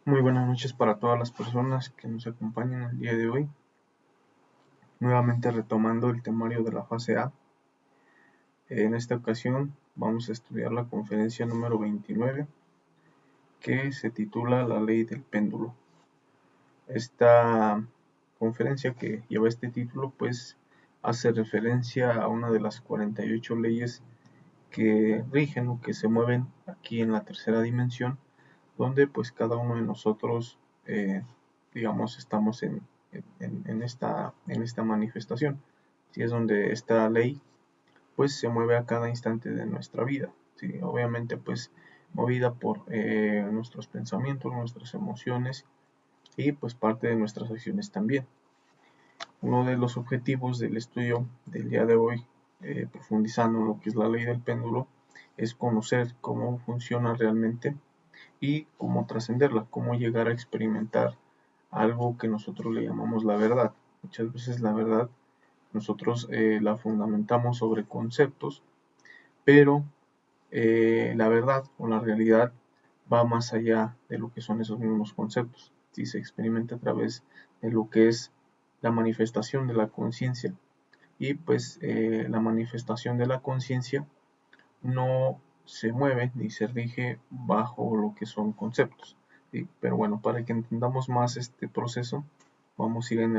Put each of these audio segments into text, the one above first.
Muy buenas noches para todas las personas que nos acompañan el día de hoy. Nuevamente retomando el temario de la fase A. En esta ocasión vamos a estudiar la conferencia número 29, que se titula La ley del péndulo. Esta conferencia que lleva este título pues hace referencia a una de las 48 leyes que rigen o que se mueven aquí en la tercera dimensión, donde pues cada uno de nosotros digamos estamos en esta manifestación. Si es donde esta ley pues se mueve a cada instante de nuestra vida, ¿sí? Obviamente pues movida por nuestros pensamientos, nuestras emociones y pues parte de nuestras acciones también. Uno de los objetivos del estudio del día de hoy, profundizando en lo que es la ley del péndulo, es conocer cómo funciona realmente y cómo trascenderla, cómo llegar a experimentar algo que nosotros le llamamos la verdad. Muchas veces la verdad nosotros la fundamentamos sobre conceptos, pero la verdad o la realidad va más allá de lo que son esos mismos conceptos. Si se experimenta a través de lo que es la manifestación de la conciencia, y pues la manifestación de la conciencia no se mueve ni se rige bajo lo que son conceptos, ¿sí? Pero bueno, para que entendamos más este proceso, vamos a ir en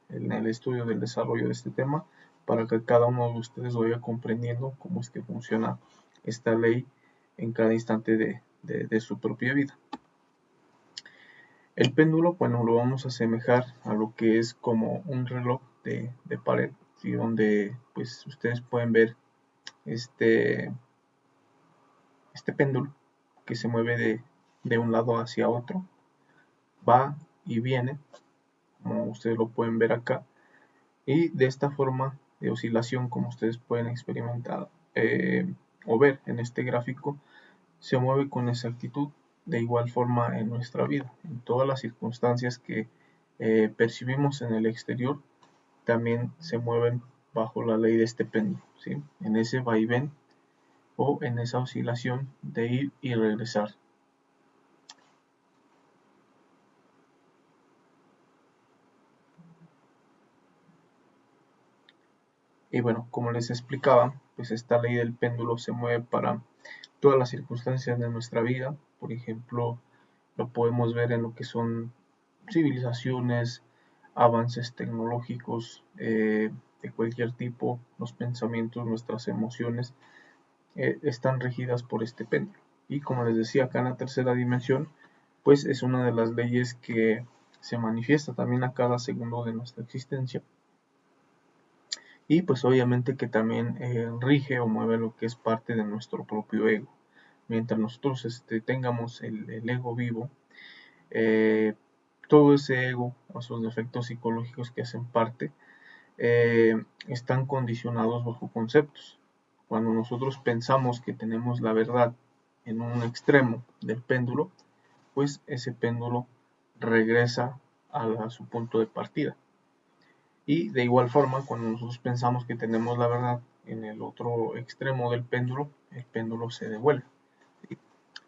el estudio del desarrollo de este tema para que cada uno de ustedes vaya comprendiendo cómo es que funciona esta ley en cada instante de su propia vida. El péndulo, bueno, lo vamos a asemejar a lo que es como un reloj de pared, ¿sí? Donde pues ustedes pueden ver este péndulo que se mueve de un lado hacia otro, va y viene, como ustedes lo pueden ver acá, y de esta forma de oscilación, como ustedes pueden experimentar o ver en este gráfico, se mueve con exactitud. De igual forma en nuestra vida, en todas las circunstancias que percibimos en el exterior, también se mueven bajo la ley de este péndulo, ¿sí? En ese vaivén o en esa oscilación de ir y regresar. Y bueno, como les explicaba, pues esta ley del péndulo se mueve para todas las circunstancias de nuestra vida. Por ejemplo, lo podemos ver en lo que son civilizaciones, avances tecnológicos de cualquier tipo, los pensamientos, nuestras emociones están regidas por este péndulo. Y como les decía, acá en la tercera dimensión, pues es una de las leyes que se manifiesta también a cada segundo de nuestra existencia. Y pues obviamente que también rige o mueve lo que es parte de nuestro propio ego. Mientras nosotros tengamos el ego vivo, todo ese ego o sus defectos psicológicos que hacen parte están condicionados bajo conceptos. Cuando nosotros pensamos que tenemos la verdad en un extremo del péndulo, pues ese péndulo regresa a su punto de partida. Y de igual forma, cuando nosotros pensamos que tenemos la verdad en el otro extremo del péndulo, el péndulo se devuelve.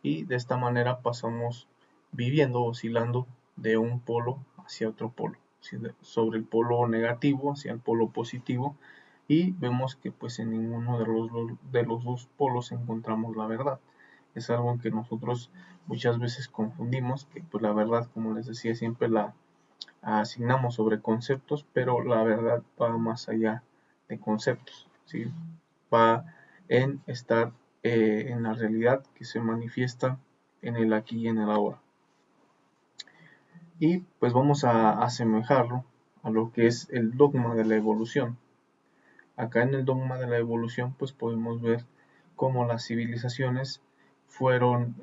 Y de esta manera pasamos viviendo, oscilando de un polo hacia otro polo, sobre el polo negativo hacia el polo positivo, y vemos que pues en ninguno de los dos polos encontramos la verdad. Es algo que nosotros muchas veces confundimos, que pues la verdad, como les decía, siempre la asignamos sobre conceptos, pero la verdad va más allá de conceptos, ¿sí? Va en estar en la realidad que se manifiesta en el aquí y en el ahora. Y pues vamos a asemejarlo a lo que es el dogma de la evolución. Acá en el dogma de la evolución pues podemos ver cómo las civilizaciones fueron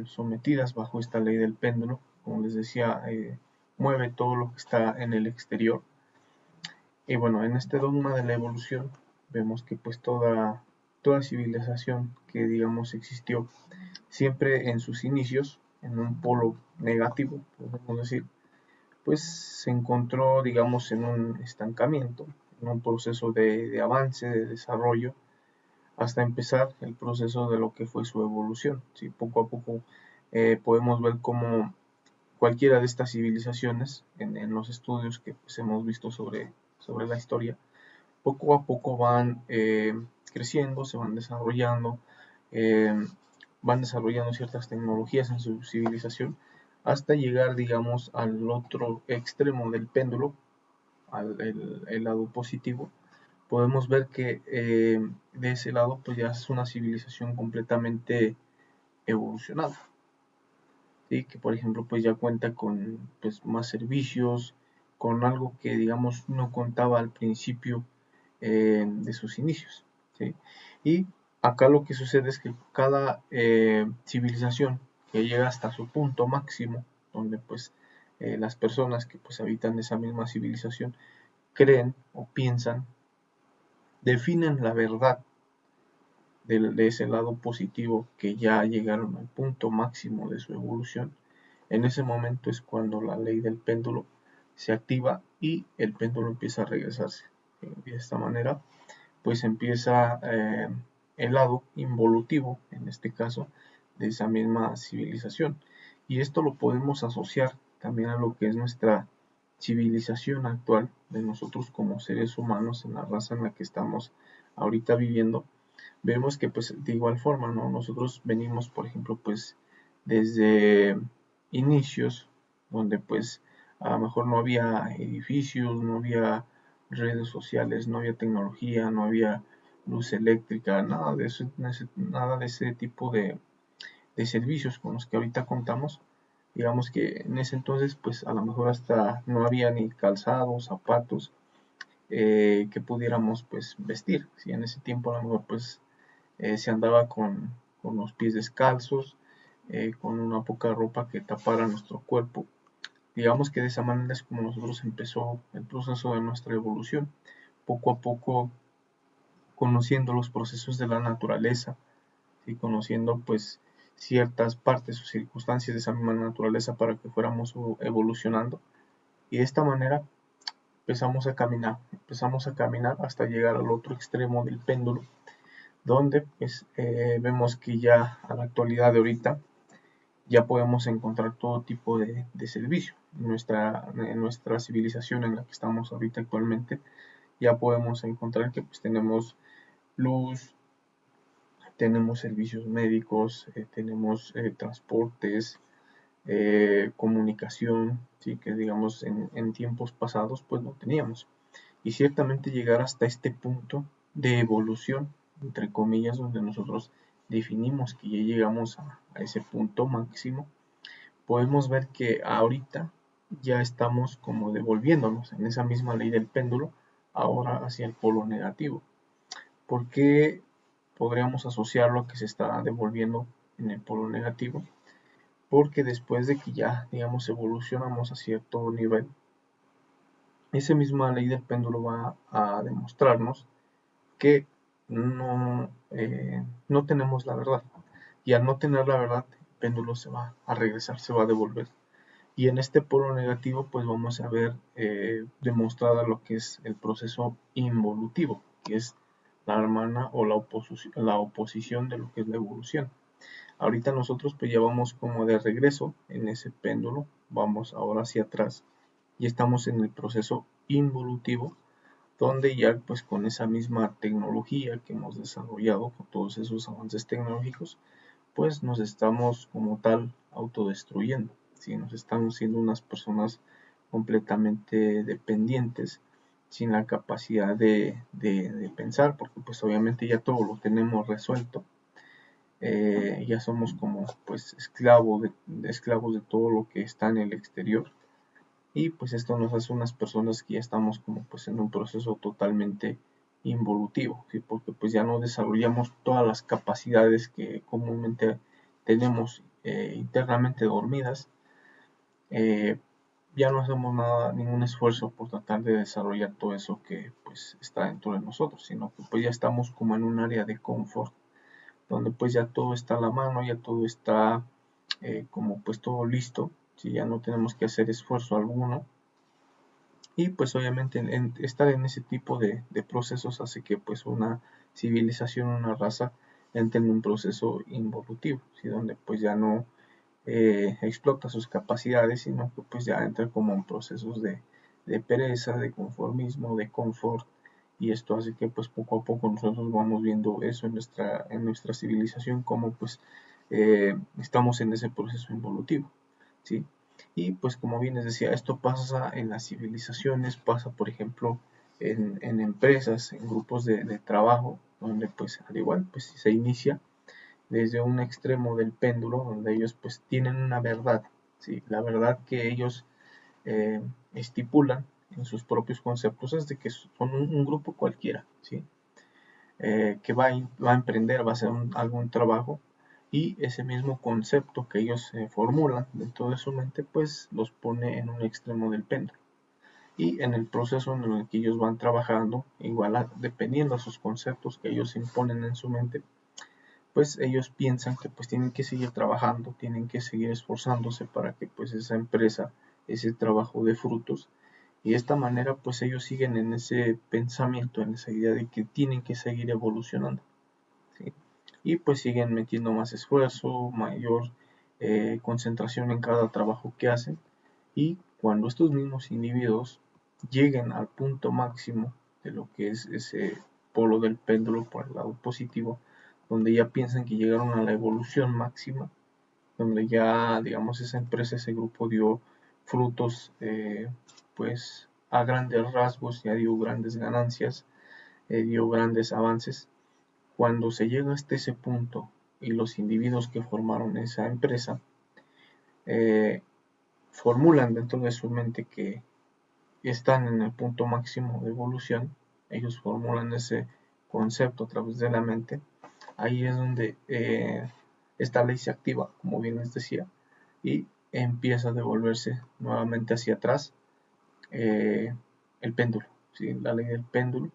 sometidas bajo esta ley del péndulo. Como les decía, mueve todo lo que está en el exterior. Y bueno, en este dogma de la evolución vemos que pues toda civilización que digamos existió siempre en sus inicios en un polo negativo, podemos decir, pues se encontró digamos en un estancamiento, en un proceso de avance, de desarrollo, hasta empezar el proceso de lo que fue su evolución. ¿Sí? Poco a poco podemos ver cómo cualquiera de estas civilizaciones, en los estudios que pues, hemos visto sobre la historia, poco a poco van creciendo, se eh, van desarrollando ciertas tecnologías en su civilización, hasta llegar, digamos, al otro extremo del péndulo, el lado positivo. Podemos ver que de ese lado pues ya es una civilización completamente evolucionada, ¿sí? Que por ejemplo pues ya cuenta con pues, más servicios, con algo que digamos no contaba al principio de sus inicios, ¿sí? Y acá lo que sucede es que cada civilización que llega hasta su punto máximo, donde pues las personas que pues habitan esa misma civilización creen o piensan, definen la verdad de ese lado positivo, que ya llegaron al punto máximo de su evolución. En ese momento es cuando la ley del péndulo se activa y el péndulo empieza a regresarse. De esta manera pues empieza el lado involutivo, en este caso, de esa misma civilización. Y esto lo podemos asociar también a lo que es nuestra civilización actual, de nosotros como seres humanos, en la raza en la que estamos ahorita viviendo. Vemos que pues de igual forma, ¿no? Nosotros venimos, por ejemplo, pues desde inicios, donde pues a lo mejor no había edificios, no había redes sociales, no había tecnología, no había luz eléctrica, nada de eso, nada de ese tipo de servicios con los que ahorita contamos. Digamos que en ese entonces pues a lo mejor hasta no había ni calzados, zapatos, que pudiéramos pues vestir. Si en ese tiempo a lo mejor pues se andaba con los pies descalzos, con una poca ropa que tapara nuestro cuerpo. Digamos que de esa manera es como nosotros empezó el proceso de nuestra evolución, poco a poco conociendo los procesos de la naturaleza, ¿sí? Conociendo pues ciertas partes o circunstancias de esa misma naturaleza para que fuéramos evolucionando. Y de esta manera empezamos a caminar hasta llegar al otro extremo del péndulo, donde pues vemos que ya a la actualidad de ahorita ya podemos encontrar todo tipo de servicio. En nuestra civilización en la que estamos ahorita actualmente, ya podemos encontrar que pues tenemos luz, tenemos servicios médicos, tenemos transportes, comunicación, ¿sí? Que digamos en tiempos pasados pues no teníamos. Y ciertamente llegar hasta este punto de evolución, entre comillas, donde nosotros definimos que ya llegamos a ese punto máximo, podemos ver que ahorita ya estamos como devolviéndonos en esa misma ley del péndulo, ahora hacia el polo negativo. ¿Por qué podríamos asociarlo a que se está devolviendo en el polo negativo? Porque después de que ya, digamos, evolucionamos a cierto nivel, esa misma ley del péndulo va a demostrarnos que no tenemos la verdad. Y al no tener la verdad, el péndulo se va a regresar, se va a devolver. Y en este polo negativo, pues vamos a ver demostrada lo que es el proceso involutivo, que es la hermana o la oposición de lo que es la evolución. Ahorita nosotros pues ya vamos como de regreso en ese péndulo, vamos ahora hacia atrás y estamos en el proceso involutivo, donde ya pues con esa misma tecnología que hemos desarrollado, con todos esos avances tecnológicos, pues nos estamos como tal autodestruyendo, ¿sí? Nos estamos siendo unas personas completamente dependientes, sin la capacidad de pensar, porque pues obviamente ya todo lo tenemos resuelto, ya somos como pues esclavos de todo lo que está en el exterior, y pues esto nos hace unas personas que ya estamos como pues en un proceso totalmente involutivo, ¿sí? Porque pues ya no desarrollamos todas las capacidades que comúnmente tenemos internamente dormidas, eh, ya no hacemos ningún esfuerzo por tratar de desarrollar todo eso que pues está dentro de nosotros, sino que pues ya estamos como en un área de confort, donde pues ya todo está a la mano, ya todo está como pues todo listo, si ya no tenemos que hacer esfuerzo alguno. Y pues obviamente estar en ese tipo de procesos hace que pues una civilización, una raza entre en un proceso involutivo, ¿sí? Donde pues ya no explota sus capacidades, sino que pues ya entra como en procesos de pereza, de conformismo, de confort, y esto hace que pues poco a poco nosotros vamos viendo eso en nuestra civilización, como pues estamos en ese proceso involutivo, ¿sí? Y pues como bien les decía, esto pasa en las civilizaciones, pasa por ejemplo en empresas, en grupos de trabajo, donde pues al igual pues se inicia desde un extremo del péndulo, donde ellos pues tienen una verdad, ¿sí? La verdad que ellos eh, estipulan en sus propios conceptos es de que son un grupo cualquiera, ¿sí? Que va a emprender, va a hacer algún trabajo, y ese mismo concepto que ellos formulan dentro de su mente pues los pone en un extremo del péndulo, y en el proceso en el que ellos van trabajando, igual dependiendo de sus conceptos que ellos imponen en su mente, pues ellos piensan que pues tienen que seguir trabajando, tienen que seguir esforzándose para que pues esa empresa, ese trabajo dé frutos, y de esta manera pues ellos siguen en ese pensamiento, en esa idea de que tienen que seguir evolucionando, ¿sí? Y pues siguen metiendo más esfuerzo, mayor concentración en cada trabajo que hacen, y cuando estos mismos individuos lleguen al punto máximo de lo que es ese polo del péndulo por el lado positivo, donde ya piensan que llegaron a la evolución máxima, donde ya, digamos, esa empresa, ese grupo dio frutos, pues a grandes rasgos, ya dio grandes ganancias, dio grandes avances. Cuando se llega hasta ese punto y los individuos que formaron esa empresa eh, formulan dentro de su mente que están en el punto máximo de evolución, ellos formulan ese concepto a través de la mente. Ahí es donde esta ley se activa, como bien les decía, y empieza a devolverse nuevamente hacia atrás el péndulo, ¿sí? La ley del péndulo,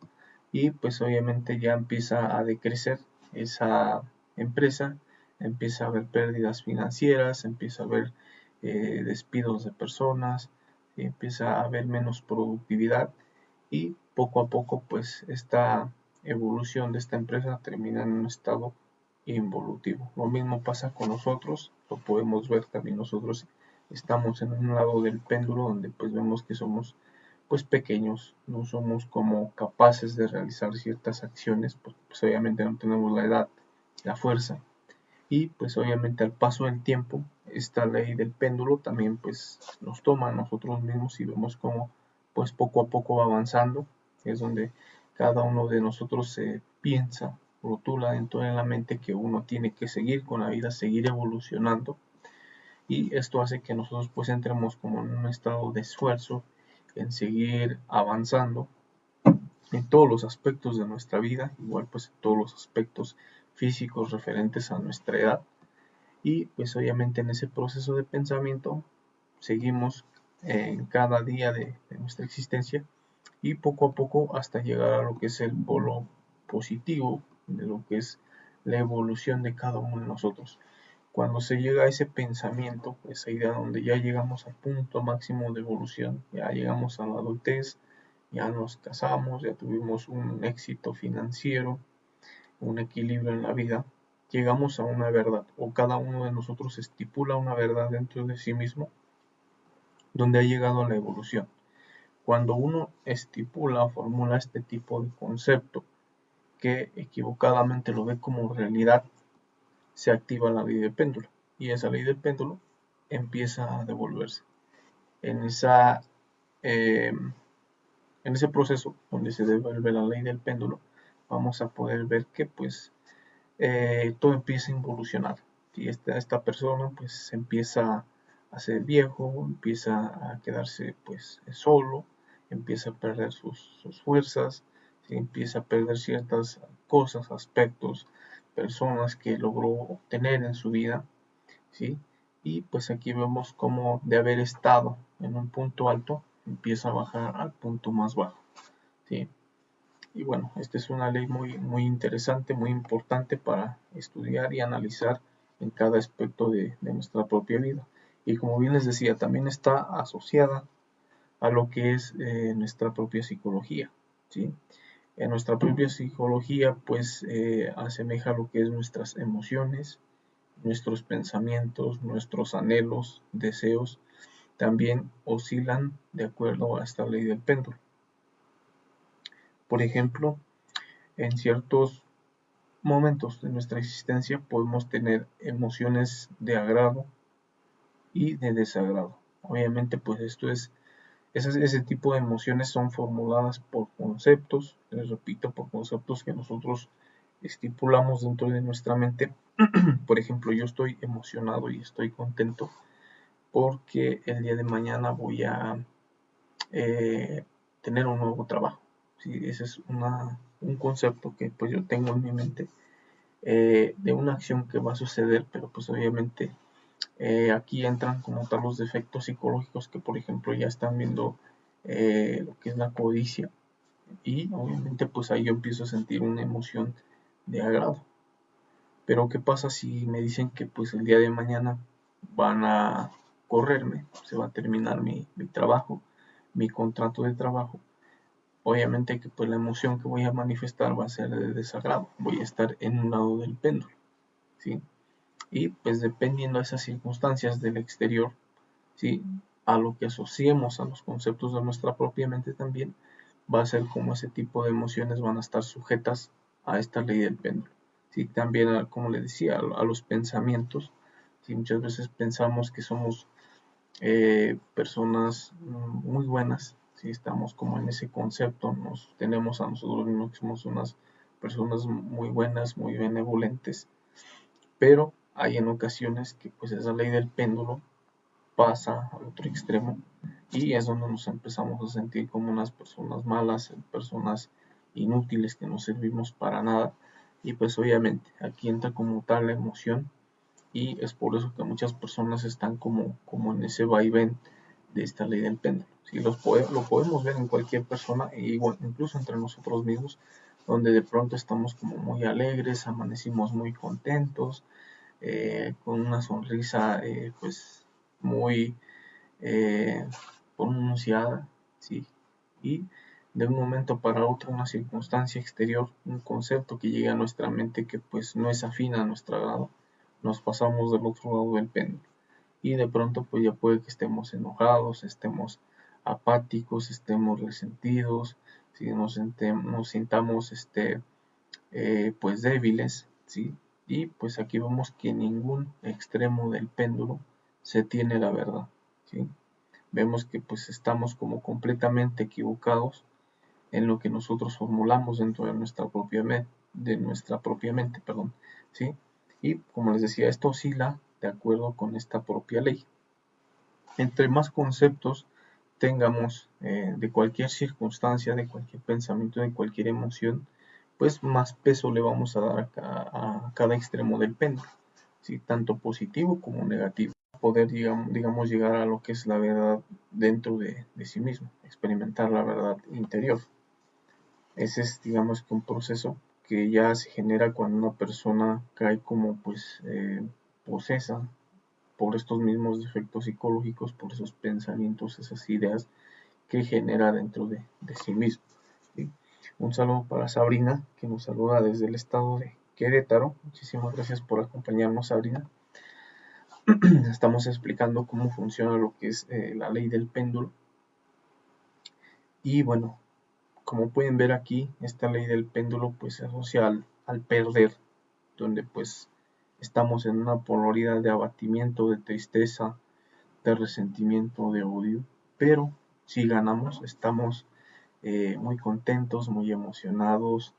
y pues obviamente ya empieza a decrecer esa empresa, empieza a haber pérdidas financieras, empieza a haber despidos de personas, empieza a haber menos productividad, y poco a poco pues esta evolución de esta empresa termina en un estado involutivo. Lo mismo pasa con nosotros, lo podemos ver también. Nosotros estamos en un lado del péndulo donde pues vemos que somos pues pequeños, no somos como capaces de realizar ciertas acciones, pues obviamente no tenemos la edad, la fuerza, y pues obviamente al paso del tiempo esta ley del péndulo también pues nos toma a nosotros mismos y vemos como pues poco a poco va avanzando. Es donde cada uno de nosotros se piensa, rotula dentro de la mente que uno tiene que seguir con la vida, seguir evolucionando, y esto hace que nosotros pues entremos como en un estado de esfuerzo en seguir avanzando en todos los aspectos de nuestra vida, igual pues en todos los aspectos físicos referentes a nuestra edad. Y pues obviamente en ese proceso de pensamiento seguimos en cada día de nuestra existencia, y poco a poco hasta llegar a lo que es el polo positivo de lo que es la evolución de cada uno de nosotros. Cuando se llega a ese pensamiento, esa idea donde ya llegamos al punto máximo de evolución, ya llegamos a la adultez, ya nos casamos, ya tuvimos un éxito financiero, un equilibrio en la vida, llegamos a una verdad, o cada uno de nosotros estipula una verdad dentro de sí mismo, donde ha llegado a la evolución. Cuando uno estipula o formula este tipo de concepto que equivocadamente lo ve como realidad, se activa la ley del péndulo, y esa ley del péndulo empieza a devolverse. En, esa, eh, en ese proceso donde se devuelve la ley del péndulo, vamos a poder ver que pues todo empieza a involucionar. Y esta persona pues se empieza a ser viejo, empieza a quedarse pues solo, empieza a perder sus fuerzas, ¿sí? Empieza a perder ciertas cosas, aspectos, personas que logró obtener en su vida, ¿sí? Y pues aquí vemos como de haber estado en un punto alto, empieza a bajar al punto más bajo, ¿sí? Y bueno, esta es una ley muy interesante, muy importante para estudiar y analizar en cada aspecto de nuestra propia vida. Y como bien les decía, también está asociada a lo que es nuestra propia psicología, ¿sí? En nuestra propia psicología, pues asemeja lo que es nuestras emociones, nuestros pensamientos, nuestros anhelos, deseos, también oscilan de acuerdo a esta ley del péndulo. Por ejemplo, en ciertos momentos de nuestra existencia podemos tener emociones de agrado y de desagrado. Obviamente, pues ese tipo de emociones son formuladas por conceptos, les repito, por conceptos que nosotros estipulamos dentro de nuestra mente. Por ejemplo, yo estoy emocionado y estoy contento porque el día de mañana voy a eh, tener un nuevo trabajo. ¿Sí? Ese es un concepto que pues yo tengo en mi mente de una acción que va a suceder, pero pues obviamente aquí entran como tal los defectos psicológicos que por ejemplo ya están viendo lo que es la codicia, y obviamente pues ahí yo empiezo a sentir una emoción de agrado. Pero ¿qué pasa si me dicen que pues el día de mañana van a correrme, se va a terminar mi trabajo, mi contrato de trabajo? Obviamente que pues la emoción que voy a manifestar va a ser de desagrado, voy a estar en un lado del péndulo, ¿sí? Y pues dependiendo de esas circunstancias del exterior, ¿sí? A lo que asociemos a los conceptos de nuestra propia mente también, va a ser como ese tipo de emociones van a estar sujetas a esta ley del péndulo. ¿Sí? También, como le decía, a los pensamientos. ¿Sí? Muchas veces pensamos que somos personas muy buenas, si estamos como en ese concepto, nos tenemos a nosotros mismos que somos unas personas muy buenas, muy benevolentes, pero hay en ocasiones que pues esa ley del péndulo pasa al otro extremo y es donde nos empezamos a sentir como unas personas malas, personas inútiles que no servimos para nada. Y pues obviamente aquí entra como tal la emoción, y es por eso que muchas personas están como en ese vaivén de esta ley del péndulo. ¿Sí? Lo podemos ver en cualquier persona, e igual, incluso entre nosotros mismos, donde de pronto estamos como muy alegres, amanecimos muy contentos, con una sonrisa pues muy eh, pronunciada, ¿sí? Y de un momento para otro una circunstancia exterior, un concepto que llega a nuestra mente que pues no es afín a nuestro agrado, nos pasamos del otro lado del péndulo, y de pronto pues ya puede que estemos enojados, estemos apáticos, estemos resentidos, si nos sintamos pues débiles, ¿sí? Y pues aquí vemos que en ningún extremo del péndulo se tiene la verdad, ¿sí? Vemos que pues estamos como completamente equivocados en lo que nosotros formulamos dentro de nuestra propia mente, perdón, ¿sí? Y como les decía, esto oscila de acuerdo con esta propia ley. Entre más conceptos tengamos de cualquier circunstancia, de cualquier pensamiento, de cualquier emoción, pues más peso le vamos a dar a cada extremo del péndulo, ¿sí? Tanto positivo como negativo. Poder, digamos, llegar a lo que es la verdad dentro de sí mismo, experimentar la verdad interior. Ese es, digamos, que un proceso que ya se genera cuando una persona cae como pues posesa por estos mismos defectos psicológicos, por esos pensamientos, esas ideas que genera dentro de sí mismo, ¿sí? Un saludo para Sabrina, que nos saluda desde el estado de Querétaro. Muchísimas gracias por acompañarnos, Sabrina. Estamos explicando cómo funciona lo que es la ley del péndulo. Y bueno, como pueden ver aquí, esta ley del péndulo pues se asocia al perder, donde pues estamos en una polaridad de abatimiento, de tristeza, de resentimiento, de odio, pero si ganamos estamos muy contentos, muy emocionados,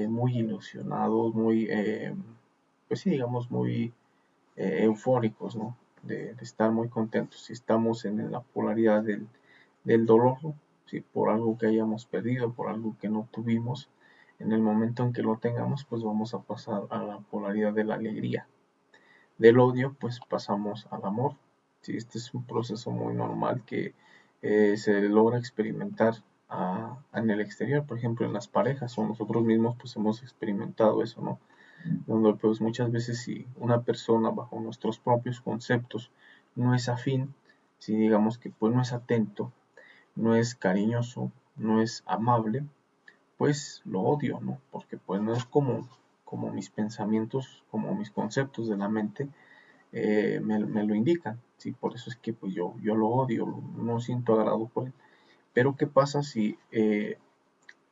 muy ilusionados, muy, pues sí, digamos, muy eufóricos, ¿no? De estar muy contentos. Si estamos en la polaridad del dolor, si por algo que hayamos perdido, por algo que no tuvimos, en el momento en que lo tengamos, pues vamos a pasar a la polaridad de la alegría. Del odio, pues pasamos al amor. Sí, este es un proceso muy normal que se logra experimentar en el exterior, por ejemplo, en las parejas, o nosotros mismos pues hemos experimentado eso, ¿no? Donde pues muchas veces si una persona bajo nuestros propios conceptos no es afín, si digamos que pues no es atento, no es cariñoso, no es amable, pues lo odio, ¿no? Porque pues no es como mis pensamientos, como mis conceptos de la mente me lo indican, ¿sí? Por eso es que pues yo lo odio, no siento agrado por él. Pero ¿qué pasa si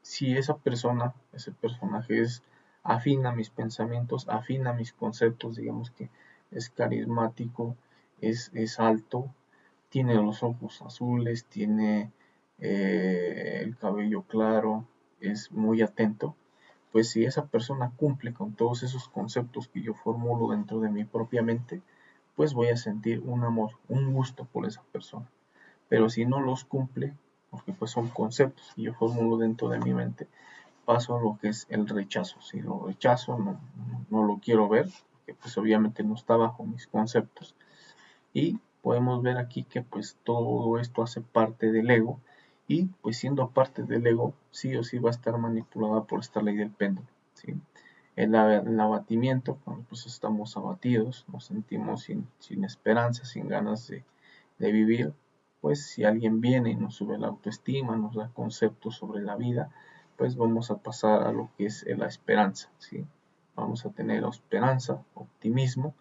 esa persona, ese personaje es afín a mis pensamientos, afín a mis conceptos, digamos que es carismático, es alto, tiene los ojos azules, tiene el cabello claro, es muy atento? Pues si esa persona cumple con todos esos conceptos que yo formulo dentro de mi propia mente, pues voy a sentir un amor, un gusto por esa persona. Pero si no los cumple, porque pues son conceptos que yo formulo dentro de mi mente, paso a lo que es el rechazo. Si lo rechazo, no lo quiero ver, porque pues obviamente no está bajo mis conceptos. Y podemos ver aquí que pues todo esto hace parte del ego, y pues siendo parte del ego, sí o sí va a estar manipulada por esta ley del péndulo, ¿sí? El abatimiento, cuando pues estamos abatidos, nos sentimos sin esperanza, sin ganas de vivir, pues si alguien viene y nos sube la autoestima, nos da conceptos sobre la vida, pues vamos a pasar a lo que es la esperanza, ¿sí? Vamos a tener esperanza, optimismo,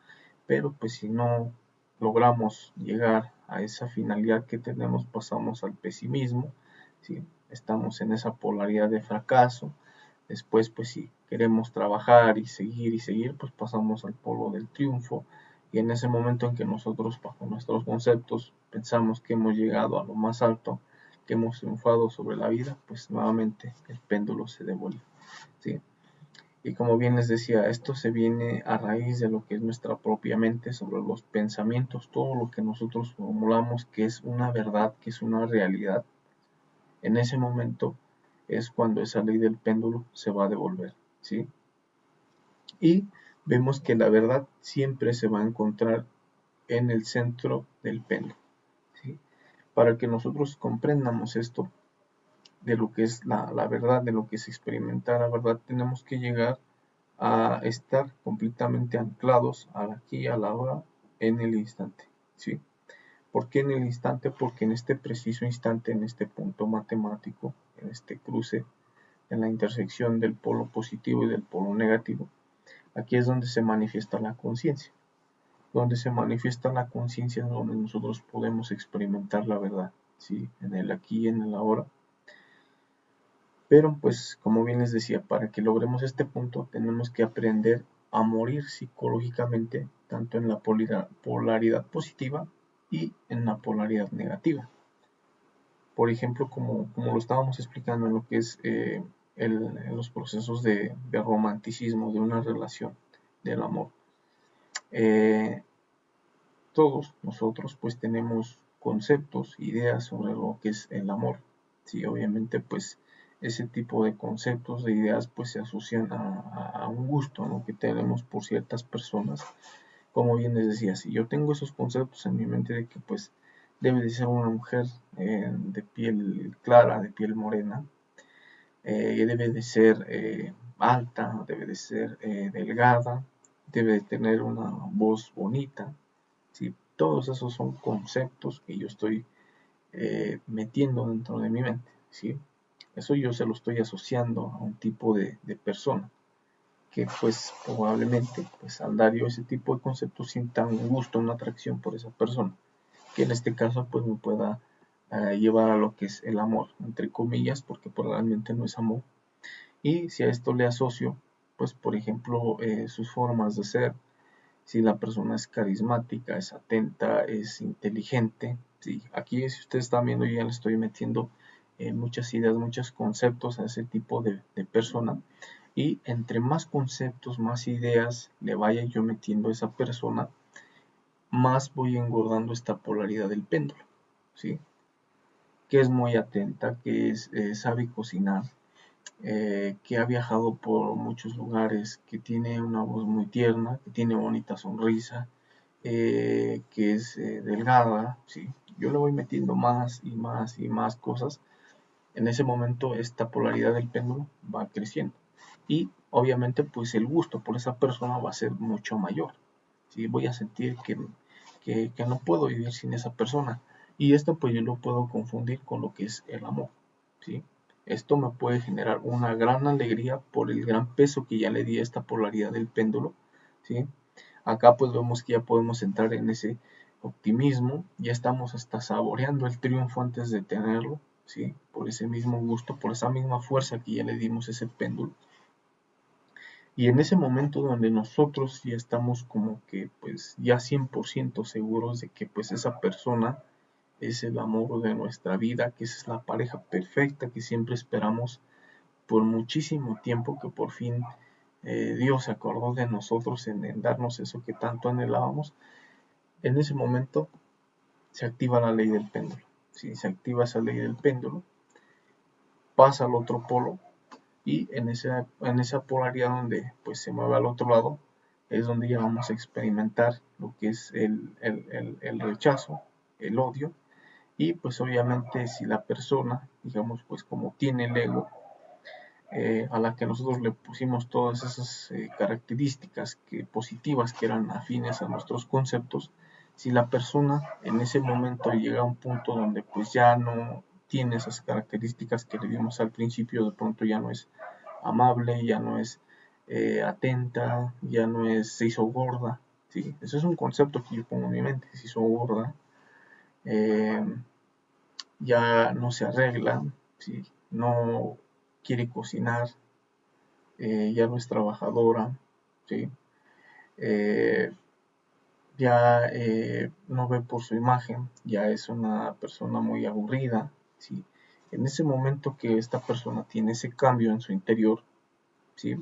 pero pues si no logramos llegar a esa finalidad que tenemos, pasamos al pesimismo, ¿sí? Estamos en esa polaridad de fracaso. Después, pues si queremos trabajar y seguir, pues pasamos al polo del triunfo. Y en ese momento en que nosotros, bajo nuestros conceptos, pensamos que hemos llegado a lo más alto, que hemos triunfado sobre la vida, pues nuevamente el péndulo se devuelve, ¿sí? Y como bien les decía, esto se viene a raíz de lo que es nuestra propia mente, sobre los pensamientos, todo lo que nosotros formulamos que es una verdad, que es una realidad. En ese momento es cuando esa ley del péndulo se va a devolver, ¿sí? Y vemos que la verdad siempre se va a encontrar en el centro del péndulo, ¿sí? Para que nosotros comprendamos esto de lo que es la verdad, de lo que es experimentar la verdad, tenemos que llegar a estar completamente anclados al aquí y a la hora en el instante, ¿sí? ¿Por qué en el instante? Porque en este preciso instante, en este punto matemático, en este cruce, en la intersección del polo positivo y del polo negativo, aquí es donde se manifiesta la conciencia. Donde se manifiesta la conciencia es donde nosotros podemos experimentar la verdad, ¿sí? En el aquí y en el ahora. Pero pues, como bien les decía, para que logremos este punto tenemos que aprender a morir psicológicamente, tanto en la polaridad positiva y en la polaridad negativa. Por ejemplo, como lo estábamos explicando en lo que es en los procesos de romanticismo de una relación, del amor. Todos nosotros pues tenemos conceptos, ideas sobre lo que es el amor. Sí, obviamente pues ese tipo de conceptos, de ideas pues se asocian a un gusto, ¿no?, que tenemos por ciertas personas. Como bien les decía, si yo tengo esos conceptos en mi mente de que pues debe de ser una mujer de piel clara, de piel morena, debe de ser alta, debe de ser delgada, debe de tener una voz bonita, ¿sí? Todos esos son conceptos que yo estoy metiendo dentro de mi mente, ¿sí? Eso yo se lo estoy asociando a un tipo de persona que pues probablemente pues al dar yo ese tipo de conceptos sienta un gusto, una atracción por esa persona, que en este caso pues me pueda llevar a lo que es el amor, entre comillas, porque probablemente no es amor. Y si a esto le asocio pues por ejemplo sus formas de ser, si la persona es carismática, es atenta, es inteligente. Sí, aquí si ustedes están viendo yo ya le estoy metiendo muchas ideas, muchos conceptos a ese tipo de persona. Y entre más conceptos, más ideas le vaya yo metiendo a esa persona, más voy engordando esta polaridad del péndulo, ¿sí? Que es muy atenta, que sabe cocinar, que ha viajado por muchos lugares, que tiene una voz muy tierna, que tiene bonita sonrisa, que es delgada, ¿sí? Yo le voy metiendo más y más y más cosas. En ese momento esta polaridad del péndulo va creciendo y obviamente pues el gusto por esa persona va a ser mucho mayor, ¿sí? Voy a sentir que no puedo vivir sin esa persona y esto pues yo lo puedo confundir con lo que es el amor, ¿sí? Esto me puede generar una gran alegría por el gran peso que ya le di a esta polaridad del péndulo, ¿sí? Acá pues vemos que ya podemos entrar en ese optimismo, ya estamos hasta saboreando el triunfo antes de tenerlo, ¿sí? Por ese mismo gusto, por esa misma fuerza que ya le dimos a ese péndulo. Y en ese momento donde nosotros ya estamos como que pues ya 100% seguros de que pues esa persona es el amor de nuestra vida, que esa es la pareja perfecta que siempre esperamos por muchísimo tiempo, que por fin Dios se acordó de nosotros en darnos eso que tanto anhelábamos. En ese momento se activa la ley del péndulo. Si se activa esa ley del péndulo, pasa al otro polo y en esa polaridad donde pues se mueve al otro lado es donde ya vamos a experimentar lo que es el rechazo, el odio. Y pues obviamente si la persona, digamos pues como tiene el ego, a la que nosotros le pusimos todas esas características positivas que eran afines a nuestros conceptos, si la persona en ese momento llega a un punto donde pues ya no tiene esas características que le vimos al principio, de pronto ya no es amable, ya no es atenta, ya no es, se hizo gorda, ¿sí? Eso es un concepto que yo pongo en mi mente, se hizo gorda, eh, ya no se arregla, ¿sí? No quiere cocinar, ya no es trabajadora, ¿sí? Eh, ya no ve por su imagen, ya es una persona muy aburrida, ¿sí? En ese momento que esta persona tiene ese cambio en su interior, ¿sí?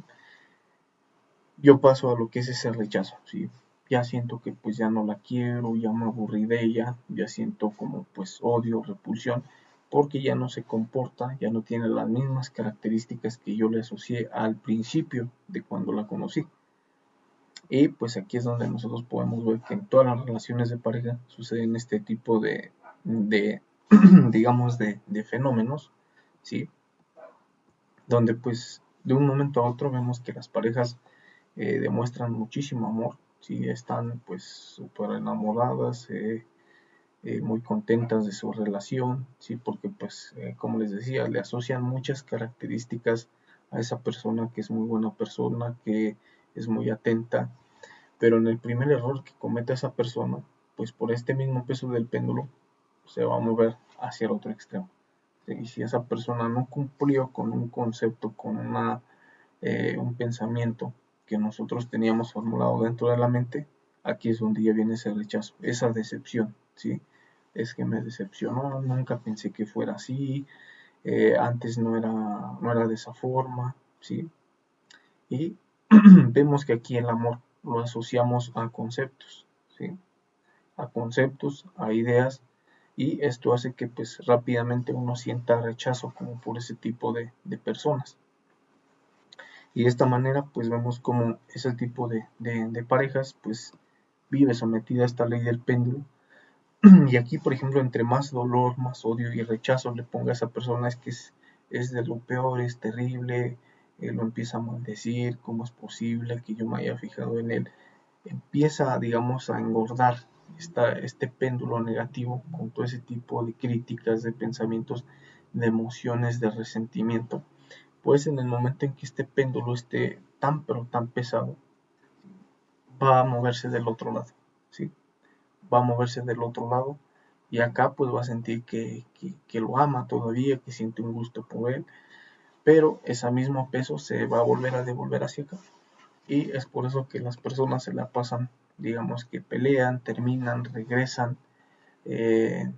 yo paso a lo que es ese rechazo, ¿sí? Ya siento que pues ya no la quiero, ya me aburrí de ella, ya siento como pues odio, repulsión, porque ya no se comporta, ya no tiene las mismas características que yo le asocié al principio de cuando la conocí. Y pues aquí es donde nosotros podemos ver que en todas las relaciones de pareja suceden este tipo de digamos, de fenómenos, ¿sí? Donde pues de un momento a otro vemos que las parejas demuestran muchísimo amor, ¿sí? Están pues súper enamoradas, muy contentas de su relación, ¿sí? Porque pues como les decía, le asocian muchas características a esa persona que es muy buena persona, que es muy atenta, pero en el primer error que comete esa persona, pues por este mismo peso del péndulo, se va a mover hacia el otro extremo. ¿Sí? Y si esa persona no cumplió con un concepto, con un pensamiento que nosotros teníamos formulado dentro de la mente, aquí es donde ya viene ese rechazo, esa decepción, ¿sí? Es que me decepcionó, nunca pensé que fuera así, antes no era de esa forma, ¿sí? Y vemos que aquí el amor lo asociamos a conceptos, ¿sí? A conceptos, a ideas, y esto hace que pues rápidamente uno sienta rechazo como por ese tipo de personas. Y de esta manera pues vemos como ese tipo de parejas pues vive sometida a esta ley del péndulo. Y aquí, por ejemplo, entre más dolor, más odio y rechazo le ponga a esa persona, es que es de lo peor, es terrible, lo empieza a maldecir, cómo es posible que yo me haya fijado en él. Empieza, digamos, a engordar este péndulo negativo con todo ese tipo de críticas, de pensamientos, de emociones, de resentimiento. Pues en el momento en que este péndulo esté tan pero tan pesado, va a moverse del otro lado, ¿sí? Va a moverse del otro lado y acá pues va a sentir que lo ama todavía, que siente un gusto por él, pero ese mismo peso se va a volver a devolver hacia acá. Y es por eso que las personas se la pasan, digamos que pelean, terminan, regresan, eh,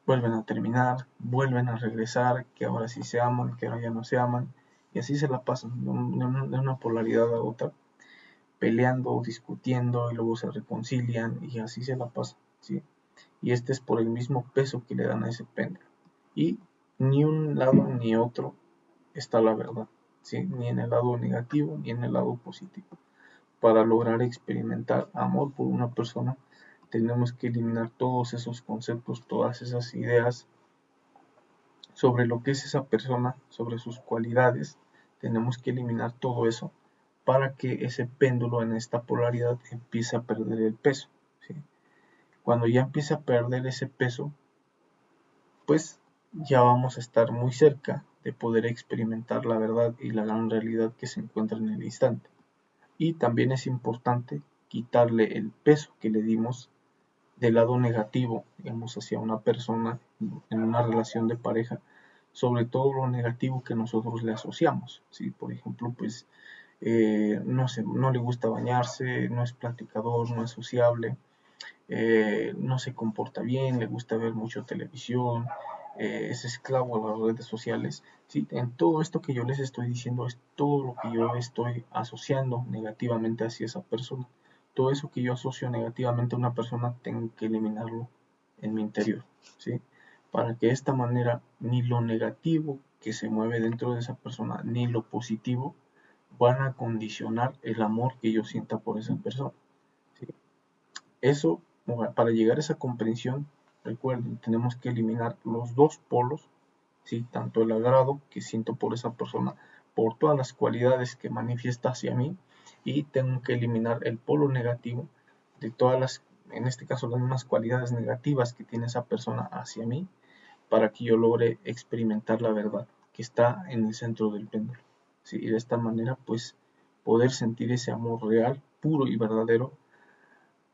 vuelven a terminar, vuelven a regresar, que ahora sí se aman, que ahora ya no se aman, y así se la pasan de una polaridad a otra, peleando, discutiendo, y luego se reconcilian, y así se la pasan, ¿sí? Y este es por el mismo peso que le dan a ese péndulo. Y ni un lado ni otro está la verdad, ¿sí? Ni en el lado negativo ni en el lado positivo. Para lograr experimentar amor por una persona, tenemos que eliminar todos esos conceptos, todas esas ideas sobre lo que es esa persona, sobre sus cualidades. Tenemos que eliminar todo eso para que ese péndulo en esta polaridad empiece a perder el peso, ¿sí? Cuando ya empiece a perder ese peso, pues ya vamos a estar muy cerca de poder experimentar la verdad y la gran realidad que se encuentra en el instante. Y también es importante quitarle el peso que le dimos del lado negativo, digamos, hacia una persona en una relación de pareja, sobre todo lo negativo que nosotros le asociamos. ¿Sí? Por ejemplo, pues no sé, no le gusta bañarse, no es platicador, no es sociable, no se comporta bien, le gusta ver mucho televisión, es esclavo a las redes sociales. ¿Sí? En todo esto que yo les estoy diciendo es todo lo que yo estoy asociando negativamente hacia esa persona. Todo eso que yo asocio negativamente a una persona tengo que eliminarlo en mi interior, ¿sí? Para que de esta manera ni lo negativo que se mueve dentro de esa persona ni lo positivo van a condicionar el amor que yo sienta por esa persona, ¿sí? Eso, para llegar a esa comprensión, recuerden, tenemos que eliminar los dos polos, ¿sí? Tanto el agrado que siento por esa persona, por todas las cualidades que manifiesta hacia mí, y tengo que eliminar el polo negativo de todas las, en este caso, las mismas cualidades negativas que tiene esa persona hacia mí, para que yo logre experimentar la verdad que está en el centro del péndulo, ¿sí? Y de esta manera, pues, poder sentir ese amor real, puro y verdadero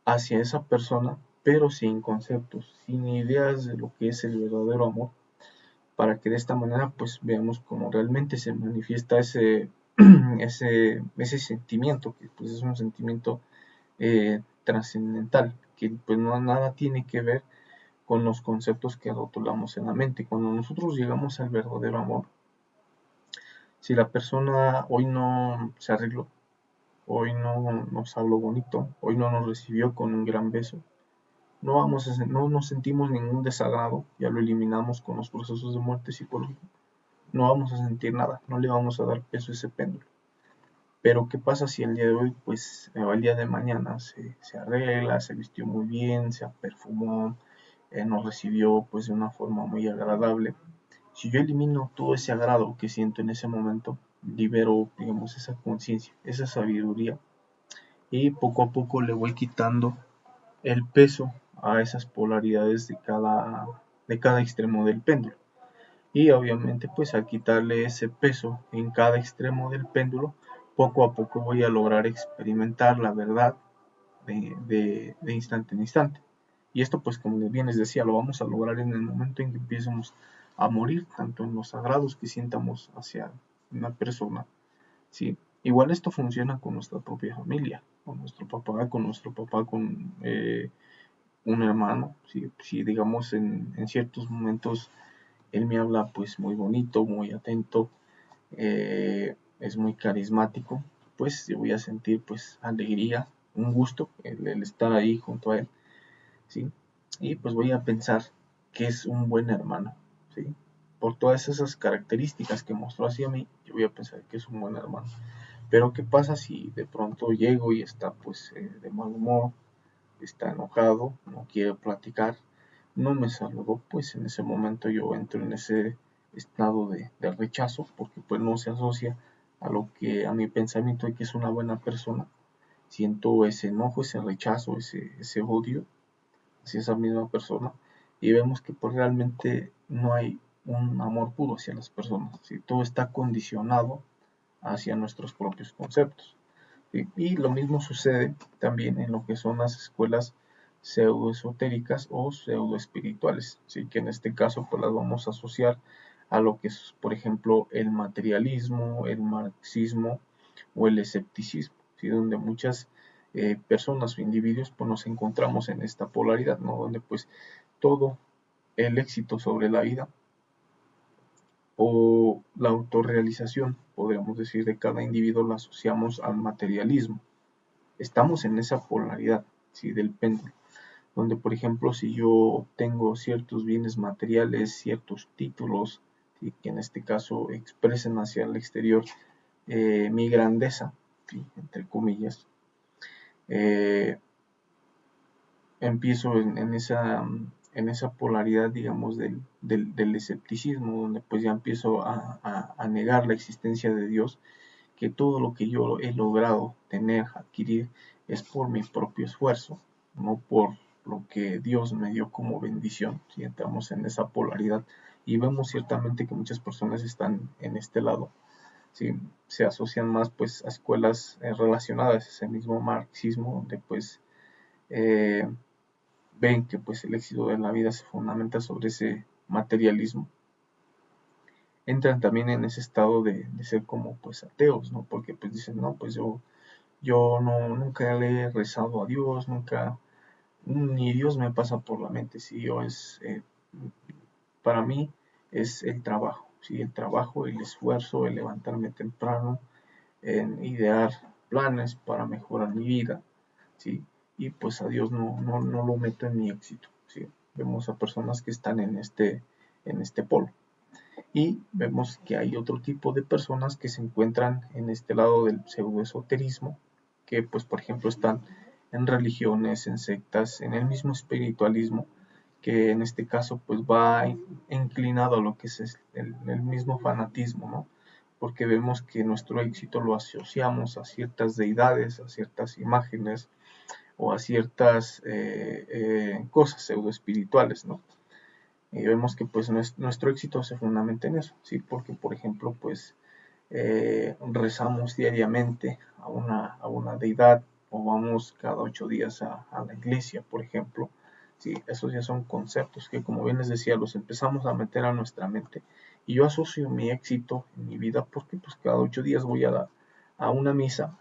hacia esa persona, pero sin conceptos, sin ideas de lo que es el verdadero amor, para que de esta manera pues veamos cómo realmente se manifiesta ese, ese sentimiento, que pues es un sentimiento trascendental, que pues no nada tiene que ver con los conceptos que rotulamos en la mente. Cuando nosotros llegamos al verdadero amor, si la persona hoy no se arregló, hoy no nos habló bonito, hoy no nos recibió con un gran beso. No nos sentimos ningún desagrado, ya lo eliminamos con los procesos de muerte psicológica. No vamos a sentir nada, no le vamos a dar peso a ese péndulo. Pero ¿qué pasa si el día de hoy, pues el día de mañana se arregla, se vistió muy bien, se perfumó, nos recibió pues de una forma muy agradable? Si yo elimino todo ese agrado que siento en ese momento, libero, digamos, esa conciencia, esa sabiduría, y poco a poco le voy quitando el peso a esas polaridades de cada extremo del péndulo. Y obviamente pues al quitarle ese peso en cada extremo del péndulo, poco a poco voy a lograr experimentar la verdad de instante en instante. Y esto pues como bien les decía, lo vamos a lograr en el momento en que empecemos a morir, tanto en los sagrados que sientamos hacia una persona, ¿sí? Igual esto funciona con nuestra propia familia, con nuestro papá, con un hermano, ¿sí? Si digamos en ciertos momentos él me habla pues muy bonito, muy atento, es muy carismático, pues yo voy a sentir pues alegría, un gusto el estar ahí junto a él, ¿sí? Y pues voy a pensar que es un buen hermano, ¿sí? Por todas esas características que mostró hacia mí, yo voy a pensar que es un buen hermano. Pero ¿qué pasa si de pronto llego y está pues de mal humor, está enojado, no quiere platicar, no me saludó? Pues en ese momento yo entro en ese estado de rechazo, porque pues no se asocia a lo que a mi pensamiento de que es una buena persona. Siento ese enojo, ese rechazo, ese odio hacia esa misma persona, y vemos que pues realmente no hay un amor puro hacia las personas, ¿sí? Todo está condicionado hacia nuestros propios conceptos, ¿sí? Y lo mismo sucede también en lo que son las escuelas pseudoesotéricas o pseudoespirituales, ¿sí? Que en este caso pues las vamos a asociar a lo que es, por ejemplo, el materialismo, el marxismo o el escepticismo, ¿sí? Donde muchas personas o individuos pues nos encontramos en esta polaridad, ¿no? Donde pues todo el éxito sobre la vida o la autorrealización, podríamos decir, de cada individuo la asociamos al materialismo. Estamos en esa polaridad, ¿sí? Del péndulo, donde por ejemplo si yo tengo ciertos bienes materiales, ciertos títulos, ¿sí? Que en este caso expresen hacia el exterior mi grandeza, ¿sí? Entre comillas, eh, empiezo en esa polaridad, digamos, del escepticismo, donde pues ya empiezo a negar la existencia de Dios, que todo lo que yo he logrado tener, adquirir, es por mi propio esfuerzo, no por lo que Dios me dio como bendición. Si entramos en esa polaridad y vemos ciertamente que muchas personas están en este lado, ¿sí? Se asocian más pues a escuelas relacionadas a ese mismo marxismo, donde pues eh, ven que pues el éxito de la vida se fundamenta sobre ese materialismo. Entran también en ese estado de ser como pues ateos, ¿no? Porque pues dicen, no, pues yo no, nunca le he rezado a Dios, nunca, ni Dios me pasa por la mente, si yo para mí es el trabajo, ¿sí? El trabajo, el esfuerzo, el levantarme temprano, en idear planes para mejorar mi vida, ¿sí? Y pues a Dios no lo meto en mi éxito, ¿sí? Vemos a personas que están en este polo. Y vemos que hay otro tipo de personas que se encuentran en este lado del pseudoesoterismo, que pues por ejemplo están en religiones, en sectas, en el mismo espiritualismo, que en este caso pues va inclinado a lo que es el mismo fanatismo, ¿no? Porque vemos que nuestro éxito lo asociamos a ciertas deidades, a ciertas imágenes o a ciertas cosas pseudoespirituales, ¿no? Y vemos que pues nuestro éxito se fundamenta en eso, ¿sí? Porque por ejemplo pues rezamos diariamente a una deidad, o vamos cada 8 días a la iglesia, por ejemplo, ¿sí? Esos ya son conceptos que, como bien les decía, los empezamos a meter a nuestra mente, y yo asocio mi éxito en mi vida porque pues cada 8 días voy a una misa,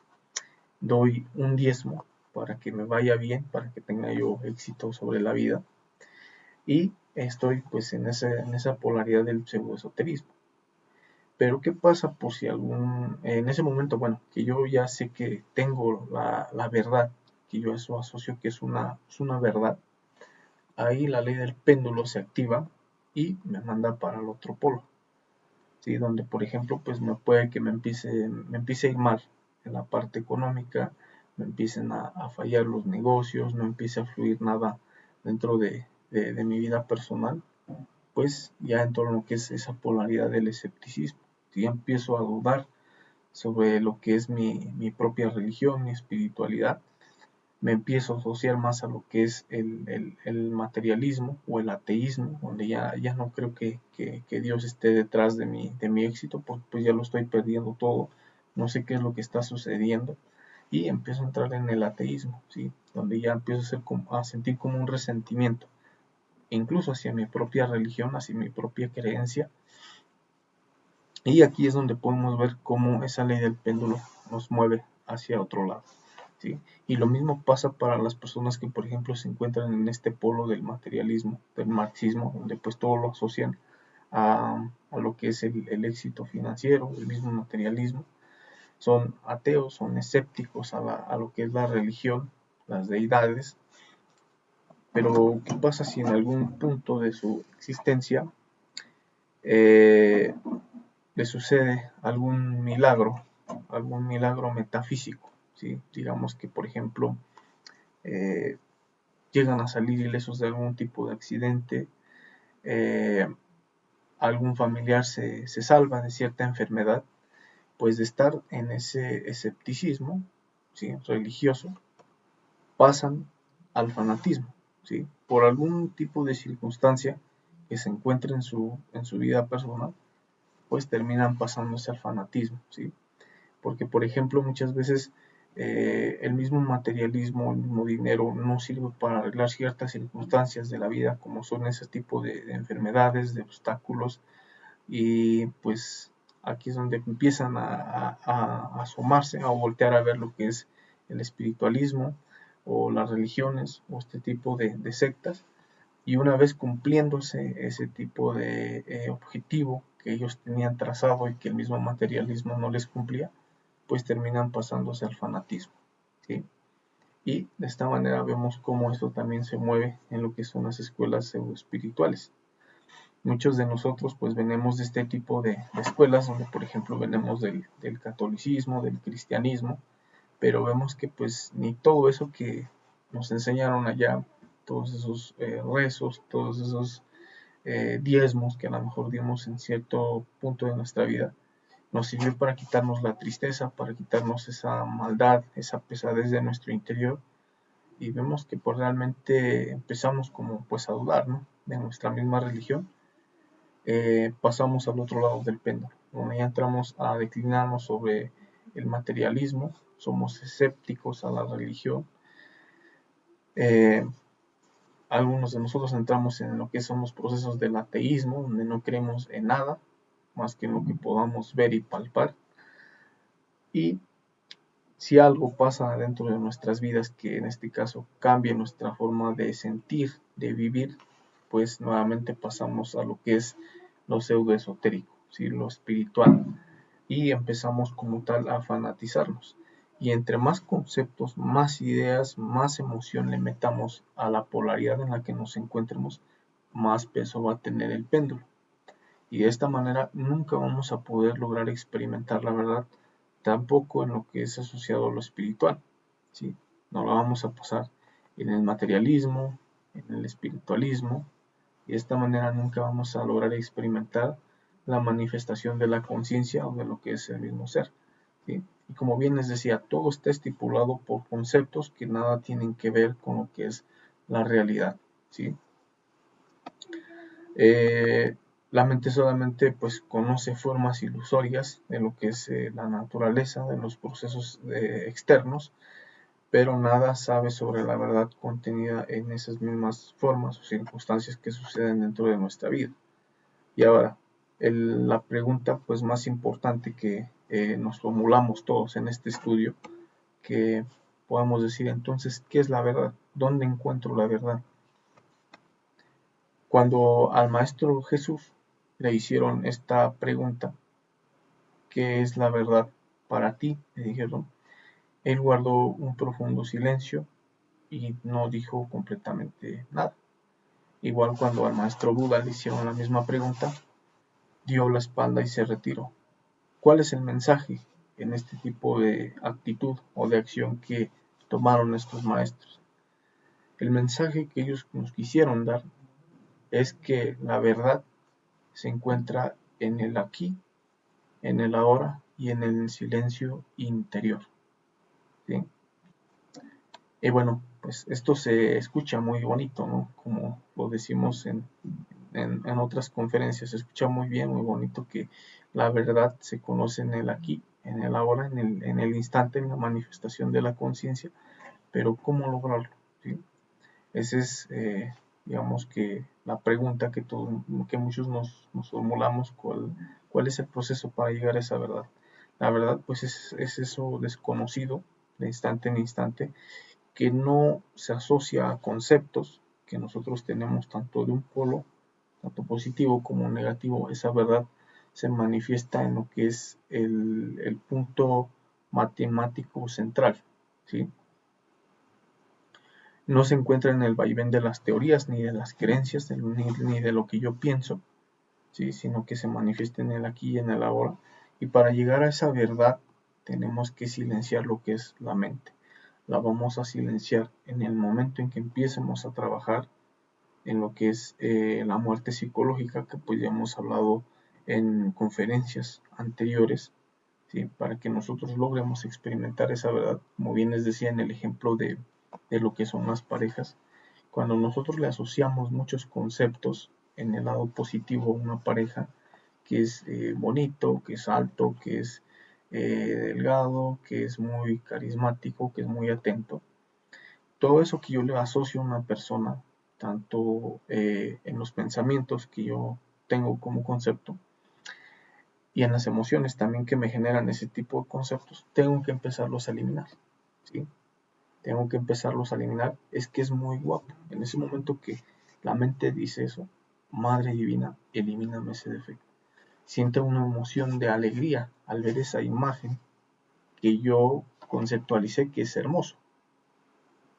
doy un diezmo para que me vaya bien, para que tenga yo éxito sobre la vida, y estoy pues en esa polaridad del pseudoesoterismo. Pero ¿qué pasa por si en ese momento, bueno, que yo ya sé que tengo la verdad, que yo eso asocio que es una verdad, ahí la ley del péndulo se activa y me manda para el otro polo, ¿sí? Donde, por ejemplo, pues puede que me empiece a ir mal en la parte económica, me empiecen a fallar los negocios, no empiece a fluir nada dentro de mi vida personal, pues ya en todo lo que es esa polaridad del escepticismo. Si ya empiezo a dudar sobre lo que es mi propia religión, mi espiritualidad, me empiezo a asociar más a lo que es el materialismo o el ateísmo, donde ya no creo que Dios esté detrás de mi éxito, pues ya lo estoy perdiendo todo, no sé qué es lo que está sucediendo, y empiezo a entrar en el ateísmo, ¿sí? Donde ya empiezo a sentir como un resentimiento, incluso hacia mi propia religión, hacia mi propia creencia. Y aquí es donde podemos ver cómo esa ley del péndulo nos mueve hacia otro lado, ¿sí? Y lo mismo pasa para las personas que, por ejemplo, se encuentran en este polo del materialismo, del marxismo, donde pues todo lo asocian a lo que es el éxito financiero, el mismo materialismo. Son ateos, son escépticos a lo que es la religión, las deidades. Pero, ¿qué pasa si en algún punto de su existencia eh, le sucede algún milagro metafísico, ¿sí? Digamos que, por ejemplo, eh, llegan a salir ilesos de algún tipo de accidente, eh, algún familiar se salva de cierta enfermedad, pues de estar en ese escepticismo, ¿sí? Religioso, pasan al fanatismo, ¿sí? Por algún tipo de circunstancia que se encuentre en su vida personal, pues terminan pasándose al fanatismo, ¿sí? Porque, por ejemplo, muchas veces el mismo materialismo, el mismo dinero no sirve para arreglar ciertas circunstancias de la vida, como son ese tipo de enfermedades, de obstáculos, y pues aquí es donde empiezan a asomarse, a voltear a ver lo que es el espiritualismo o las religiones o este tipo de sectas, y una vez cumpliéndose ese tipo de objetivo que ellos tenían trazado y que el mismo materialismo no les cumplía, pues terminan pasándose al fanatismo, ¿sí? Y de esta manera vemos cómo esto también se mueve en lo que son las escuelas pseudoespirituales. Muchos de nosotros pues venimos de este tipo de escuelas donde, por ejemplo, venimos del catolicismo, del cristianismo, pero vemos que pues ni todo eso que nos enseñaron allá, todos esos rezos, todos esos diezmos que a lo mejor dimos en cierto punto de nuestra vida, nos sirvió para quitarnos la tristeza, para quitarnos esa maldad, esa pesadez de nuestro interior, y vemos que pues realmente empezamos como pues a dudar, ¿no? De nuestra misma religión. Pasamos al otro lado del péndulo, donde ya entramos a declinarnos sobre el materialismo, somos escépticos a la religión. Algunos de nosotros entramos en lo que son los procesos del ateísmo, donde no creemos en nada más que en lo que podamos ver y palpar. Y si algo pasa dentro de nuestras vidas que en este caso cambie nuestra forma de sentir, de vivir, pues nuevamente pasamos a lo que es lo pseudoesotérico, ¿sí? Lo espiritual, y empezamos como tal a fanatizarnos. Y entre más conceptos, más ideas, más emoción le metamos a la polaridad en la que nos encuentremos, más peso va a tener el péndulo. Y de esta manera nunca vamos a poder lograr experimentar la verdad, tampoco en lo que es asociado a lo espiritual, ¿sí? No la vamos a pasar en el materialismo, en el espiritualismo, y de esta manera nunca vamos a lograr experimentar la manifestación de la conciencia o de lo que es el mismo ser, ¿sí? Y como bien les decía, todo está estipulado por conceptos que nada tienen que ver con lo que es la realidad, ¿sí? La mente solamente pues conoce formas ilusorias de lo que es la naturaleza, de los procesos externos, pero nada sabe sobre la verdad contenida en esas mismas formas o circunstancias que suceden dentro de nuestra vida. Y ahora, la pregunta pues más importante que nos formulamos todos en este estudio, que podamos decir entonces, ¿qué es la verdad? ¿Dónde encuentro la verdad? Cuando al Maestro Jesús le hicieron esta pregunta, ¿qué es la verdad para ti?, le dijeron. Él guardó un profundo silencio y no dijo completamente nada. Igual cuando al maestro Buda le hicieron la misma pregunta, dio la espalda y se retiró. ¿Cuál es el mensaje en este tipo de actitud o de acción que tomaron estos maestros? El mensaje que ellos nos quisieron dar es que la verdad se encuentra en el aquí, en el ahora y en el silencio interior, ¿sí? Y bueno, pues esto se escucha muy bonito, ¿no? Como lo decimos en otras conferencias, se escucha muy bien, muy bonito que la verdad se conoce en el aquí, en el ahora, en el instante, en la manifestación de la conciencia, pero ¿cómo lograrlo? ¿Sí? Esa es, digamos que la pregunta que muchos nos formulamos, ¿cuál es el proceso para llegar a esa verdad? La verdad, pues es eso desconocido, de instante en instante, que no se asocia a conceptos que nosotros tenemos tanto de un polo, tanto positivo como negativo. Esa verdad se manifiesta en lo que es el punto matemático central, ¿sí? No se encuentra en el vaivén de las teorías, ni de las creencias, ni de lo que yo pienso, ¿sí? Sino que se manifiesta en el aquí y en el ahora. Y para llegar a esa verdad tenemos que silenciar lo que es la mente. La vamos a silenciar en el momento en que empecemos a trabajar en lo que es la muerte psicológica, que pues ya hemos hablado en conferencias anteriores, ¿sí? Para que nosotros logremos experimentar esa verdad, como bien les decía en el ejemplo de lo que son las parejas. Cuando nosotros le asociamos muchos conceptos en el lado positivo a una pareja, que es bonito, que es alto, que es delgado, que es muy carismático, que es muy atento, todo eso que yo le asocio a una persona, tanto en los pensamientos que yo tengo como concepto y en las emociones también que me generan ese tipo de conceptos, tengo que empezarlos a eliminar, ¿sí? Tengo que empezarlos a eliminar. Es que es muy guapo. En ese momento que la mente dice eso, Madre Divina, elimíname ese defecto. Siente una emoción de alegría al ver esa imagen que yo conceptualicé que es hermoso.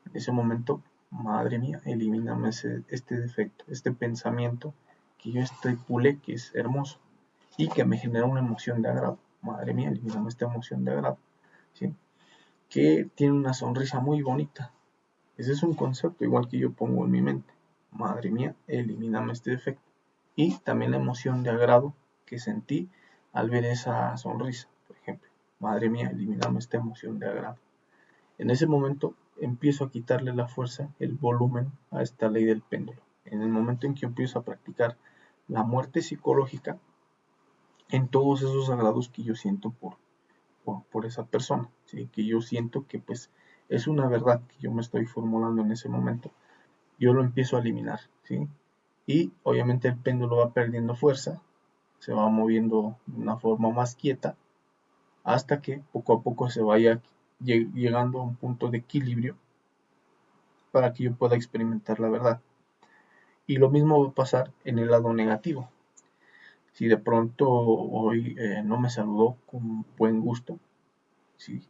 En ese momento, Madre mía, elimíname este defecto, este pensamiento que yo estipulé que es hermoso y que me genera una emoción de agrado. Madre mía, elimíname esta emoción de agrado, ¿sí? Que tiene una sonrisa muy bonita. Ese es un concepto igual que yo pongo en mi mente. Madre mía, elimíname este defecto. Y también la emoción de agrado que sentí al ver esa sonrisa, por ejemplo. Madre mía, elimíname esta emoción de agrado. En ese momento empiezo a quitarle la fuerza, el volumen a esta ley del péndulo. En el momento en que empiezo a practicar la muerte psicológica en todos esos agrados que yo siento por esa persona, ¿sí? Que yo siento que pues es una verdad que yo me estoy formulando en ese momento, yo lo empiezo a eliminar, ¿sí? Y obviamente el péndulo va perdiendo fuerza, se va moviendo de una forma más quieta, hasta que poco a poco se vaya llegando a un punto de equilibrio para que yo pueda experimentar la verdad. Y lo mismo va a pasar en el lado negativo. Si de pronto hoy no me saludó con buen gusto, si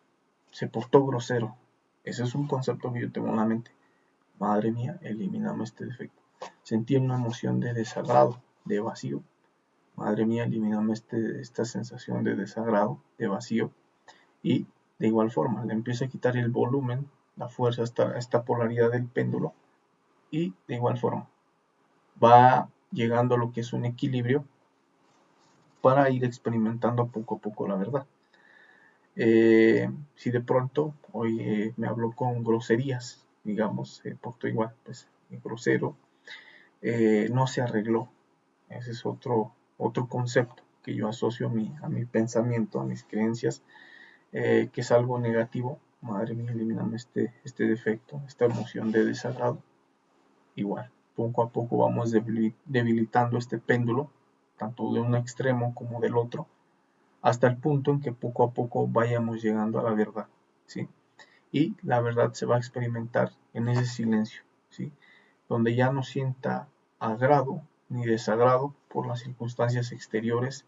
se portó grosero, ese es un concepto que yo tengo en la mente. Madre mía, elimíname este defecto. Sentí una emoción de desagrado, de vacío. Madre mía, elimíname esta sensación de desagrado, de vacío. Y de igual forma, le empiezo a quitar el volumen, la fuerza, esta polaridad del péndulo. Y de igual forma, va llegando a lo que es un equilibrio para ir experimentando poco a poco la verdad. Si de pronto hoy me habló con groserías, digamos, portó igual, pues grosero, no se arregló. Ese es otro concepto que yo asocio a mi pensamiento, a mis creencias, que es algo negativo. Madre mía, elimíname este defecto, esta emoción de desagrado. Igual, poco a poco vamos debilitando este péndulo, tanto de un extremo como del otro, hasta el punto en que poco a poco vayamos llegando a la verdad, ¿sí? Y la verdad se va a experimentar en ese silencio, ¿sí? Donde ya no sienta agrado ni desagrado por las circunstancias exteriores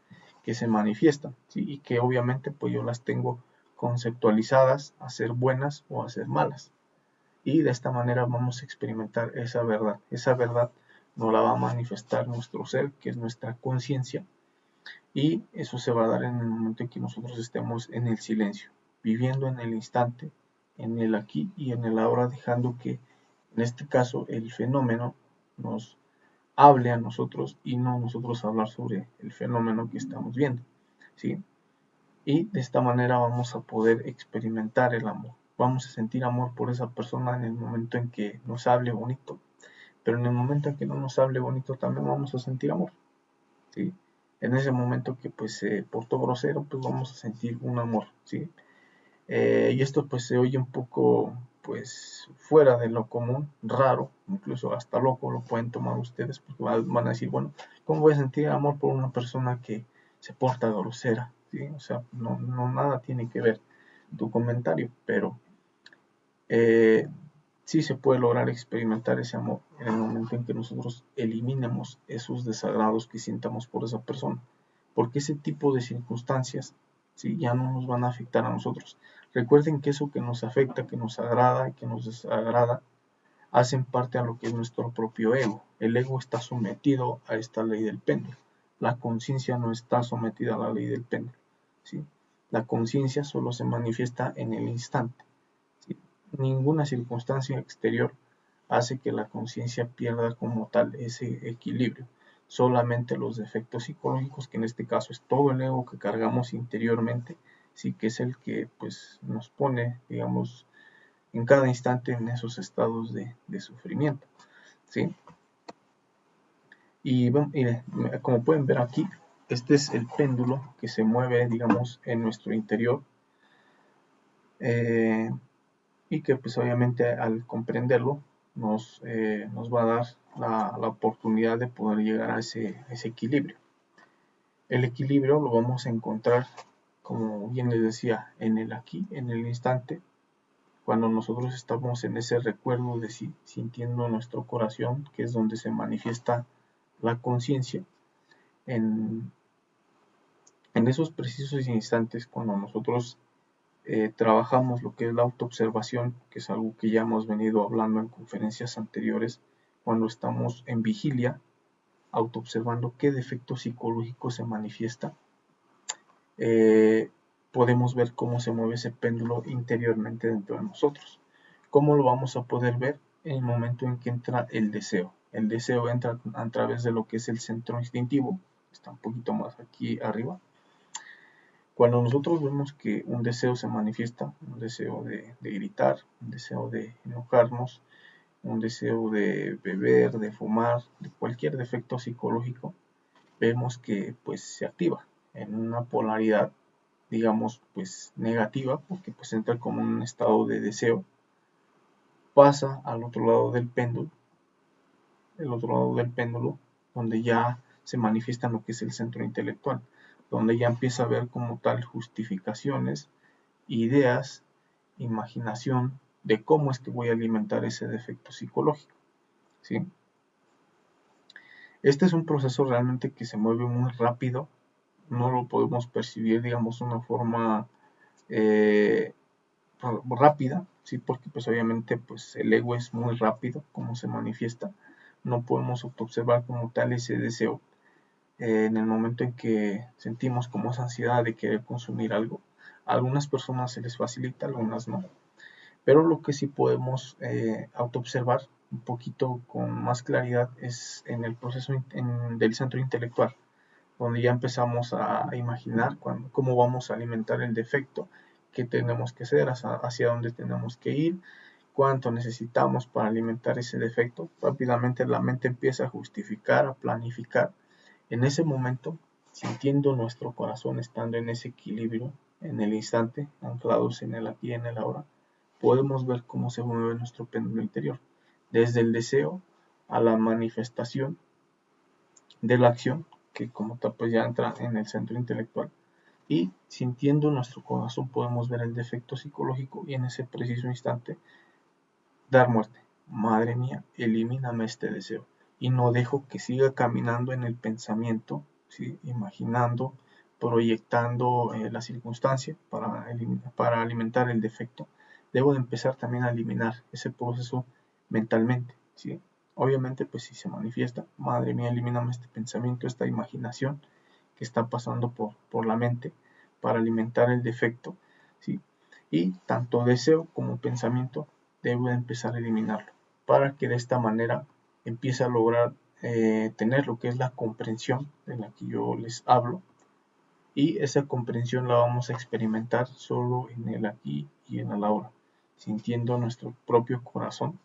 que se manifiestan, ¿sí? Y que obviamente pues yo las tengo conceptualizadas a ser buenas o a ser malas. Y de esta manera vamos a experimentar esa verdad. Esa verdad nos la va a manifestar nuestro ser, que es nuestra conciencia, y eso se va a dar en el momento en que nosotros estemos en el silencio, viviendo en el instante, en el aquí y en el ahora, dejando que en este caso el fenómeno nos hable a nosotros y no nosotros hablar sobre el fenómeno que estamos viendo, ¿sí? Y de esta manera vamos a poder experimentar el amor. Vamos a sentir amor por esa persona en el momento en que nos hable bonito, pero en el momento en que no nos hable bonito también vamos a sentir amor, ¿sí? En ese momento que pues se portó grosero, pues vamos a sentir un amor, ¿sí? Y esto pues se oye un poco pues fuera de lo común, raro, incluso hasta loco lo pueden tomar ustedes, porque van a decir, bueno, ¿cómo voy a sentir amor por una persona que se porta grosera? ¿Sí? O sea, no nada tiene que ver tu comentario, pero sí se puede lograr experimentar ese amor en el momento en que nosotros eliminemos esos desagrados que sintamos por esa persona, porque ese tipo de circunstancias, ¿sí?, ya no nos van a afectar a nosotros. Recuerden que eso que nos afecta, que nos agrada y que nos desagrada, hacen parte a lo que es nuestro propio ego. El ego está sometido a esta ley del péndulo. La conciencia no está sometida a la ley del péndulo, ¿sí? La conciencia solo se manifiesta en el instante, ¿sí? Ninguna circunstancia exterior hace que la conciencia pierda como tal ese equilibrio. Solamente los defectos psicológicos, que en este caso es todo el ego que cargamos interiormente, sí, que es el que pues nos pone, digamos, en cada instante en esos estados de sufrimiento, ¿sí? Y bueno, como pueden ver aquí, este es el péndulo que se mueve, digamos, en nuestro interior, y que pues obviamente al comprenderlo nos va a dar la oportunidad de poder llegar a ese equilibrio. El equilibrio lo vamos a encontrar, como bien les decía, en el aquí, en el instante, cuando nosotros estamos en ese recuerdo de sí, sintiendo nuestro corazón, que es donde se manifiesta la conciencia, en, en esos precisos instantes, cuando nosotros trabajamos lo que es la autoobservación, que es algo que ya hemos venido hablando en conferencias anteriores, cuando estamos en vigilia, autoobservando qué defecto psicológico se manifiesta, podemos ver cómo se mueve ese péndulo interiormente dentro de nosotros. ¿Cómo lo vamos a poder ver? En el momento en que entra el deseo. El deseo entra a través de lo que es el centro instintivo, está un poquito más aquí arriba. Cuando nosotros vemos que un deseo se manifiesta, un deseo de gritar, un deseo de enojarnos, un deseo de beber, de fumar, de cualquier defecto psicológico, vemos que pues se activa en una polaridad, digamos, pues negativa, porque pues entra como un estado de deseo, pasa al otro lado del péndulo, el otro lado del péndulo, donde ya se manifiesta lo que es el centro intelectual, donde ya empieza a ver como tal justificaciones, ideas, imaginación de cómo es que voy a alimentar ese defecto psicológico, ¿sí? Este es un proceso realmente que se mueve muy rápido, no lo podemos percibir, digamos, de una forma eh, rápida, ¿sí? Porque pues obviamente pues el ego es muy rápido como se manifiesta, no podemos observar como tal ese deseo en el momento en que sentimos como esa ansiedad de querer consumir algo. A algunas personas se les facilita, a algunas no, pero lo que sí podemos autoobservar un poquito con más claridad es en el proceso del centro intelectual, donde ya empezamos a imaginar cómo vamos a alimentar el defecto, qué tenemos que hacer, hacia dónde tenemos que ir, cuánto necesitamos para alimentar ese defecto. Rápidamente la mente empieza a justificar, a planificar. En ese momento, sintiendo nuestro corazón estando en ese equilibrio, en el instante, anclados en el aquí y en el ahora, podemos ver cómo se mueve nuestro péndulo interior, desde el deseo a la manifestación de la acción, que como tal pues ya entra en el centro intelectual, y sintiendo nuestro corazón podemos ver el defecto psicológico y en ese preciso instante dar muerte. Madre mía, elimíname este deseo y no dejo que siga caminando en el pensamiento, ¿sí?, imaginando proyectando la circunstancia para alimentar el defecto, debo de empezar también a eliminar ese proceso mentalmente, ¿sí? Obviamente, pues si se manifiesta, madre mía, elimíname este pensamiento, esta imaginación que está pasando por la mente para alimentar el defecto, ¿sí? Y tanto deseo como pensamiento debo de empezar a eliminarlo para que de esta manera empiece a lograr tener lo que es la comprensión de la que yo les hablo, y esa comprensión la vamos a experimentar solo en el aquí y en el ahora, sintiendo nuestro propio corazón.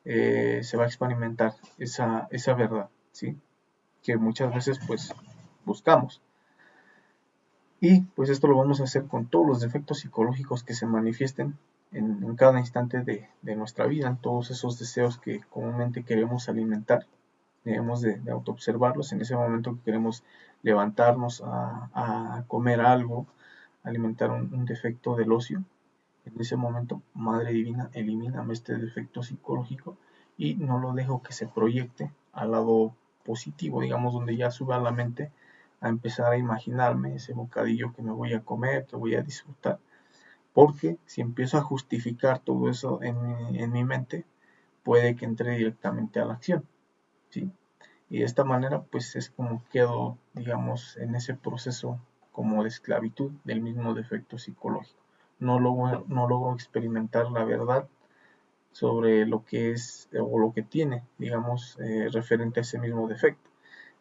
Se va a experimentar esa verdad, ¿sí? Que muchas veces pues buscamos. Y pues esto lo vamos a hacer con todos los defectos psicológicos que se manifiesten en cada instante de nuestra vida, en todos esos deseos que comúnmente queremos alimentar. Debemos de autoobservarlos en ese momento que queremos levantarnos a comer algo, alimentar un defecto del ocio. En ese momento, Madre Divina, elimíname este defecto psicológico y no lo dejo que se proyecte al lado positivo, digamos, donde ya suba a la mente a empezar a imaginarme ese bocadillo que me voy a comer, que voy a disfrutar. Porque si empiezo a justificar todo eso en mi mente, puede que entre directamente a la acción, ¿sí? Y de esta manera, pues es como quedo, digamos, en ese proceso como de esclavitud del mismo defecto psicológico. No logro experimentar la verdad sobre lo que es o lo que tiene, digamos, referente a ese mismo defecto.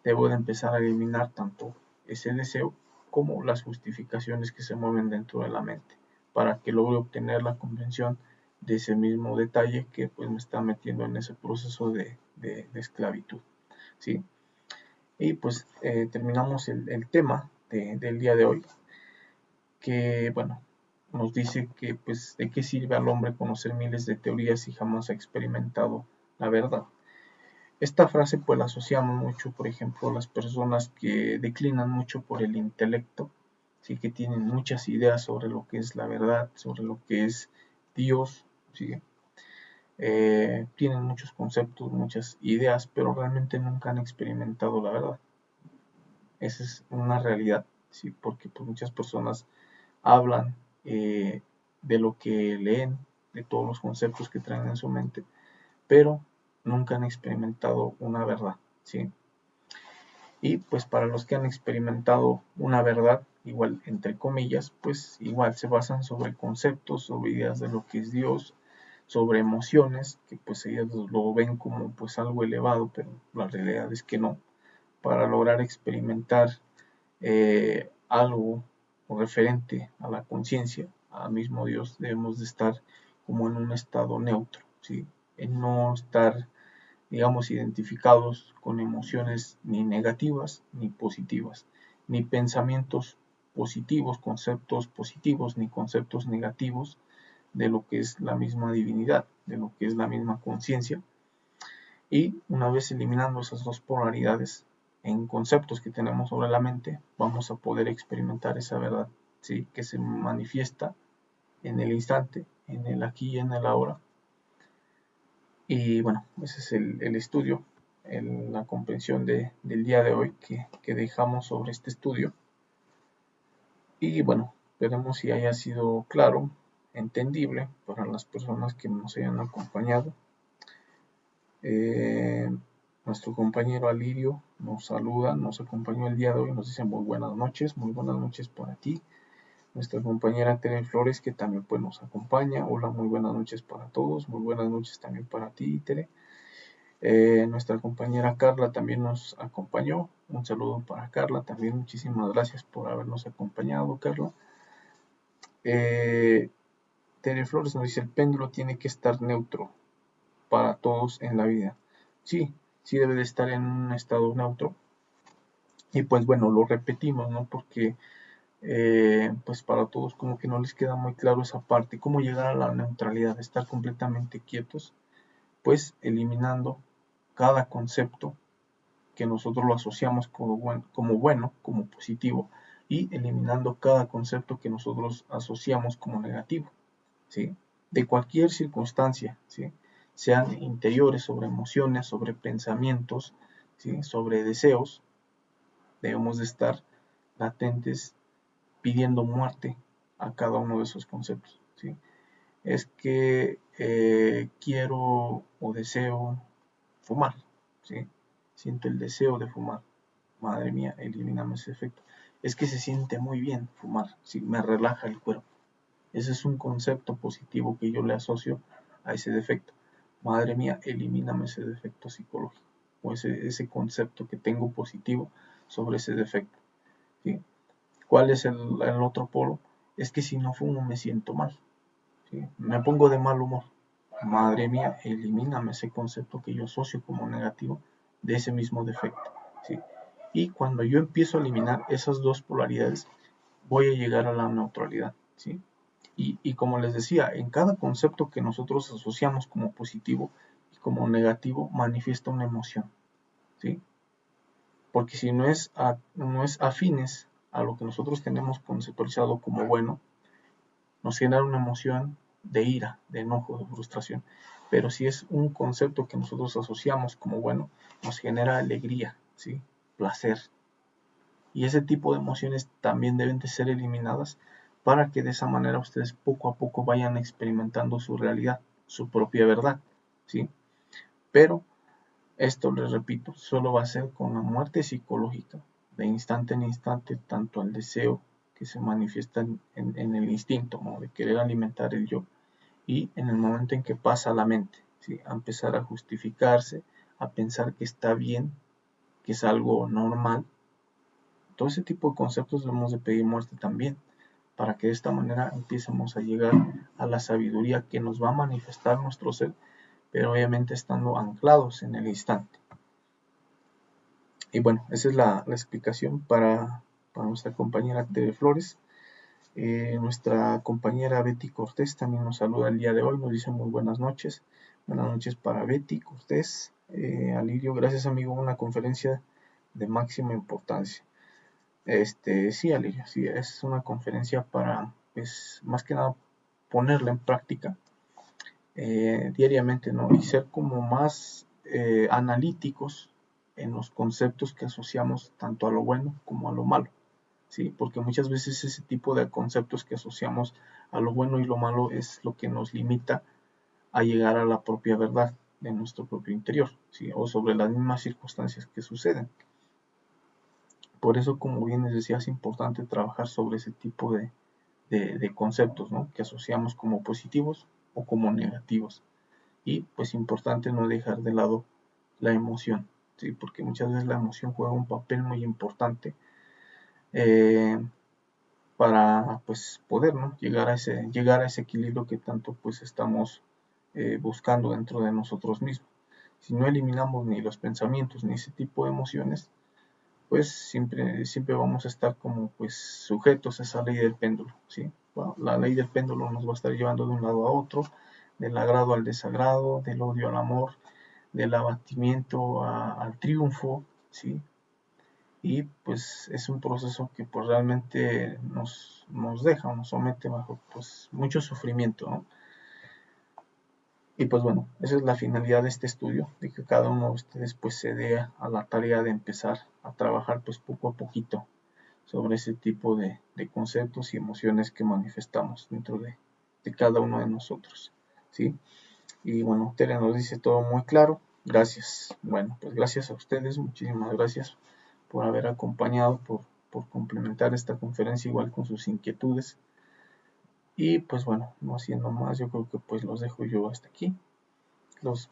Debo de empezar a eliminar tanto ese deseo como las justificaciones que se mueven dentro de la mente para que logre obtener la comprensión de ese mismo detalle que pues me está metiendo en ese proceso de esclavitud, ¿sí? Y pues terminamos el tema del día de hoy, que bueno, nos dice que pues de qué sirve al hombre conocer miles de teorías si jamás ha experimentado la verdad. Esta frase pues la asociamos mucho, por ejemplo, a las personas que declinan mucho por el intelecto, sí, que tienen muchas ideas sobre lo que es la verdad, sobre lo que es Dios, ¿sí? Tienen muchos conceptos, muchas ideas, pero realmente nunca han experimentado la verdad. Esa es una realidad, ¿sí? Porque pues, muchas personas hablan de lo que leen, de todos los conceptos que traen en su mente, pero nunca han experimentado una verdad, ¿sí? Y pues para los que han experimentado una verdad, igual entre comillas, pues igual se basan sobre conceptos, sobre ideas de lo que es Dios, sobre emociones, que pues ellos lo ven como pues algo elevado, pero la realidad es que no. Para lograr experimentar algo referente a la conciencia, al mismo Dios, debemos de estar como en un estado neutro, ¿sí? En no estar, digamos, identificados con emociones ni negativas ni positivas, ni pensamientos positivos, conceptos positivos, ni conceptos negativos de lo que es la misma divinidad, de lo que es la misma conciencia. Y una vez eliminando esas dos polaridades en conceptos que tenemos sobre la mente, vamos a poder experimentar esa verdad, ¿sí? Que se manifiesta en el instante, en el aquí y en el ahora. Y bueno, ese es el estudio, la comprensión del día de hoy que dejamos sobre este estudio. Y bueno, esperemos si haya sido claro, entendible para las personas que nos hayan acompañado. Nuestro compañero Alirio nos saluda, nos acompañó el día de hoy, nos dice muy buenas noches para ti. Nuestra compañera Tere Flores, que también pues nos acompaña, hola, muy buenas noches para todos, muy buenas noches también para ti, Tere. Nuestra compañera Carla también nos acompañó, un saludo para Carla, también muchísimas gracias por habernos acompañado, Carla. Tere Flores nos dice, el péndulo tiene que estar neutro para todos en la vida. Sí, sí debe de estar en un estado neutro. Y pues bueno, lo repetimos, ¿no? Porque pues para todos como que no les queda muy claro esa parte, cómo llegar a la neutralidad, estar completamente quietos, pues eliminando cada concepto que nosotros lo asociamos como bueno, como positivo, y eliminando cada concepto que nosotros asociamos como negativo, ¿sí? De cualquier circunstancia, ¿sí? Sean interiores, sobre emociones, sobre pensamientos, ¿sí? Sobre deseos, debemos de estar latentes pidiendo muerte a cada uno de esos conceptos, ¿sí? Es que quiero o deseo fumar, ¿sí? Siento el deseo de fumar. Madre mía, elimíname ese efecto. Es que se siente muy bien fumar, ¿sí? Me relaja el cuerpo. Ese es un concepto positivo que yo le asocio a ese defecto. Madre mía, elimíname ese defecto psicológico o ese concepto que tengo positivo sobre ese defecto, ¿sí? ¿Cuál es el otro polo? Es que si no fumo me siento mal, ¿sí? Me pongo de mal humor. Madre mía, elimíname ese concepto que yo asocio como negativo de ese mismo defecto, ¿sí? Y cuando yo empiezo a eliminar esas dos polaridades, voy a llegar a la neutralidad, ¿sí? Y como les decía, en cada concepto que nosotros asociamos como positivo y como negativo, manifiesta una emoción, ¿sí? Porque si no es afines a lo que nosotros tenemos conceptualizado como bueno, nos genera una emoción de ira, de enojo, de frustración. Pero si es un concepto que nosotros asociamos como bueno, nos genera alegría, ¿sí? Placer. Y ese tipo de emociones también deben de ser eliminadas para que de esa manera ustedes poco a poco vayan experimentando su realidad, su propia verdad, ¿sí? Pero esto, les repito, solo va a ser con la muerte psicológica, de instante en instante, tanto el deseo que se manifiesta en el instinto, ¿no? De querer alimentar el yo, y en el momento en que pasa a la mente, ¿sí? A empezar a justificarse, a pensar que está bien, que es algo normal. Todo ese tipo de conceptos debemos de pedir muerte también, para que de esta manera empiecemos a llegar a la sabiduría que nos va a manifestar nuestro ser, pero obviamente estando anclados en el instante. Y bueno, esa es la explicación para nuestra compañera Tere Flores. Nuestra compañera Betty Cortés también nos saluda el día de hoy, nos dice muy buenas noches. Buenas noches para Betty Cortés. Alirio, gracias amigo, una conferencia de máxima importancia. Sí, Alirio, sí, es una conferencia para, pues, más que nada ponerla en práctica diariamente, ¿no? Y ser como más analíticos en los conceptos que asociamos tanto a lo bueno como a lo malo, ¿sí? Porque muchas veces ese tipo de conceptos que asociamos a lo bueno y lo malo es lo que nos limita a llegar a la propia verdad de nuestro propio interior, ¿sí? O sobre las mismas circunstancias que suceden. Por eso, como bien les decía, es importante trabajar sobre ese tipo de conceptos, ¿no? Que asociamos como positivos o como negativos. Y pues importante no dejar de lado la emoción, ¿sí? Porque muchas veces la emoción juega un papel muy importante eh, para pues poder, ¿no? llegar a ese equilibrio que tanto pues estamos buscando dentro de nosotros mismos. Si no eliminamos ni los pensamientos ni ese tipo de emociones, pues siempre vamos a estar como pues sujetos a esa ley del péndulo, ¿sí? Bueno, la ley del péndulo nos va a estar llevando de un lado a otro, del agrado al desagrado, del odio al amor, del abatimiento al triunfo, ¿sí? Y pues es un proceso que pues realmente nos deja, nos somete bajo pues mucho sufrimiento, ¿no? Y pues bueno, esa es la finalidad de este estudio, de que cada uno de ustedes pues se dé a la tarea de empezar a trabajar pues poco a poquito sobre ese tipo de conceptos y emociones que manifestamos dentro de cada uno de nosotros, ¿sí? Y bueno, Tere nos dice todo muy claro, gracias. Bueno, pues gracias a ustedes, muchísimas gracias por haber acompañado, por complementar esta conferencia igual con sus inquietudes. Y pues bueno, no haciendo más, yo creo que pues los dejo yo hasta aquí. Los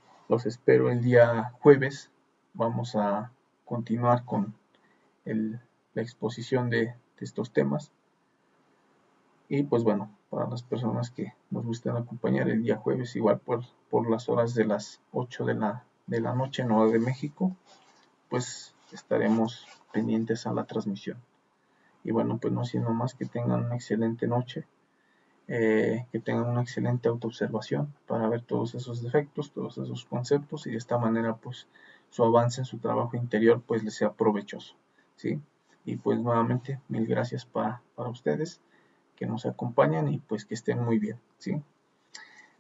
espero el día jueves. Vamos a continuar con la exposición de estos temas. Y pues bueno, para las personas que nos gustan acompañar el día jueves, igual por las horas de las 8 de la noche en hora de México, pues estaremos pendientes a la transmisión. Y bueno, pues no siendo más, que tengan una excelente noche, que tengan una excelente autoobservación para ver todos esos defectos, todos esos conceptos, y de esta manera pues su avance en su trabajo interior pues les sea provechoso, ¿sí? Y pues nuevamente mil gracias para ustedes que nos acompañan y pues que estén muy bien, ¿sí?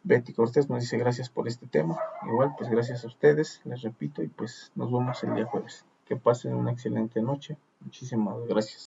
Betty Cortés nos dice gracias por este tema, igual pues gracias a ustedes, les repito, y pues nos vemos el día jueves. Que pasen una excelente noche, muchísimas gracias.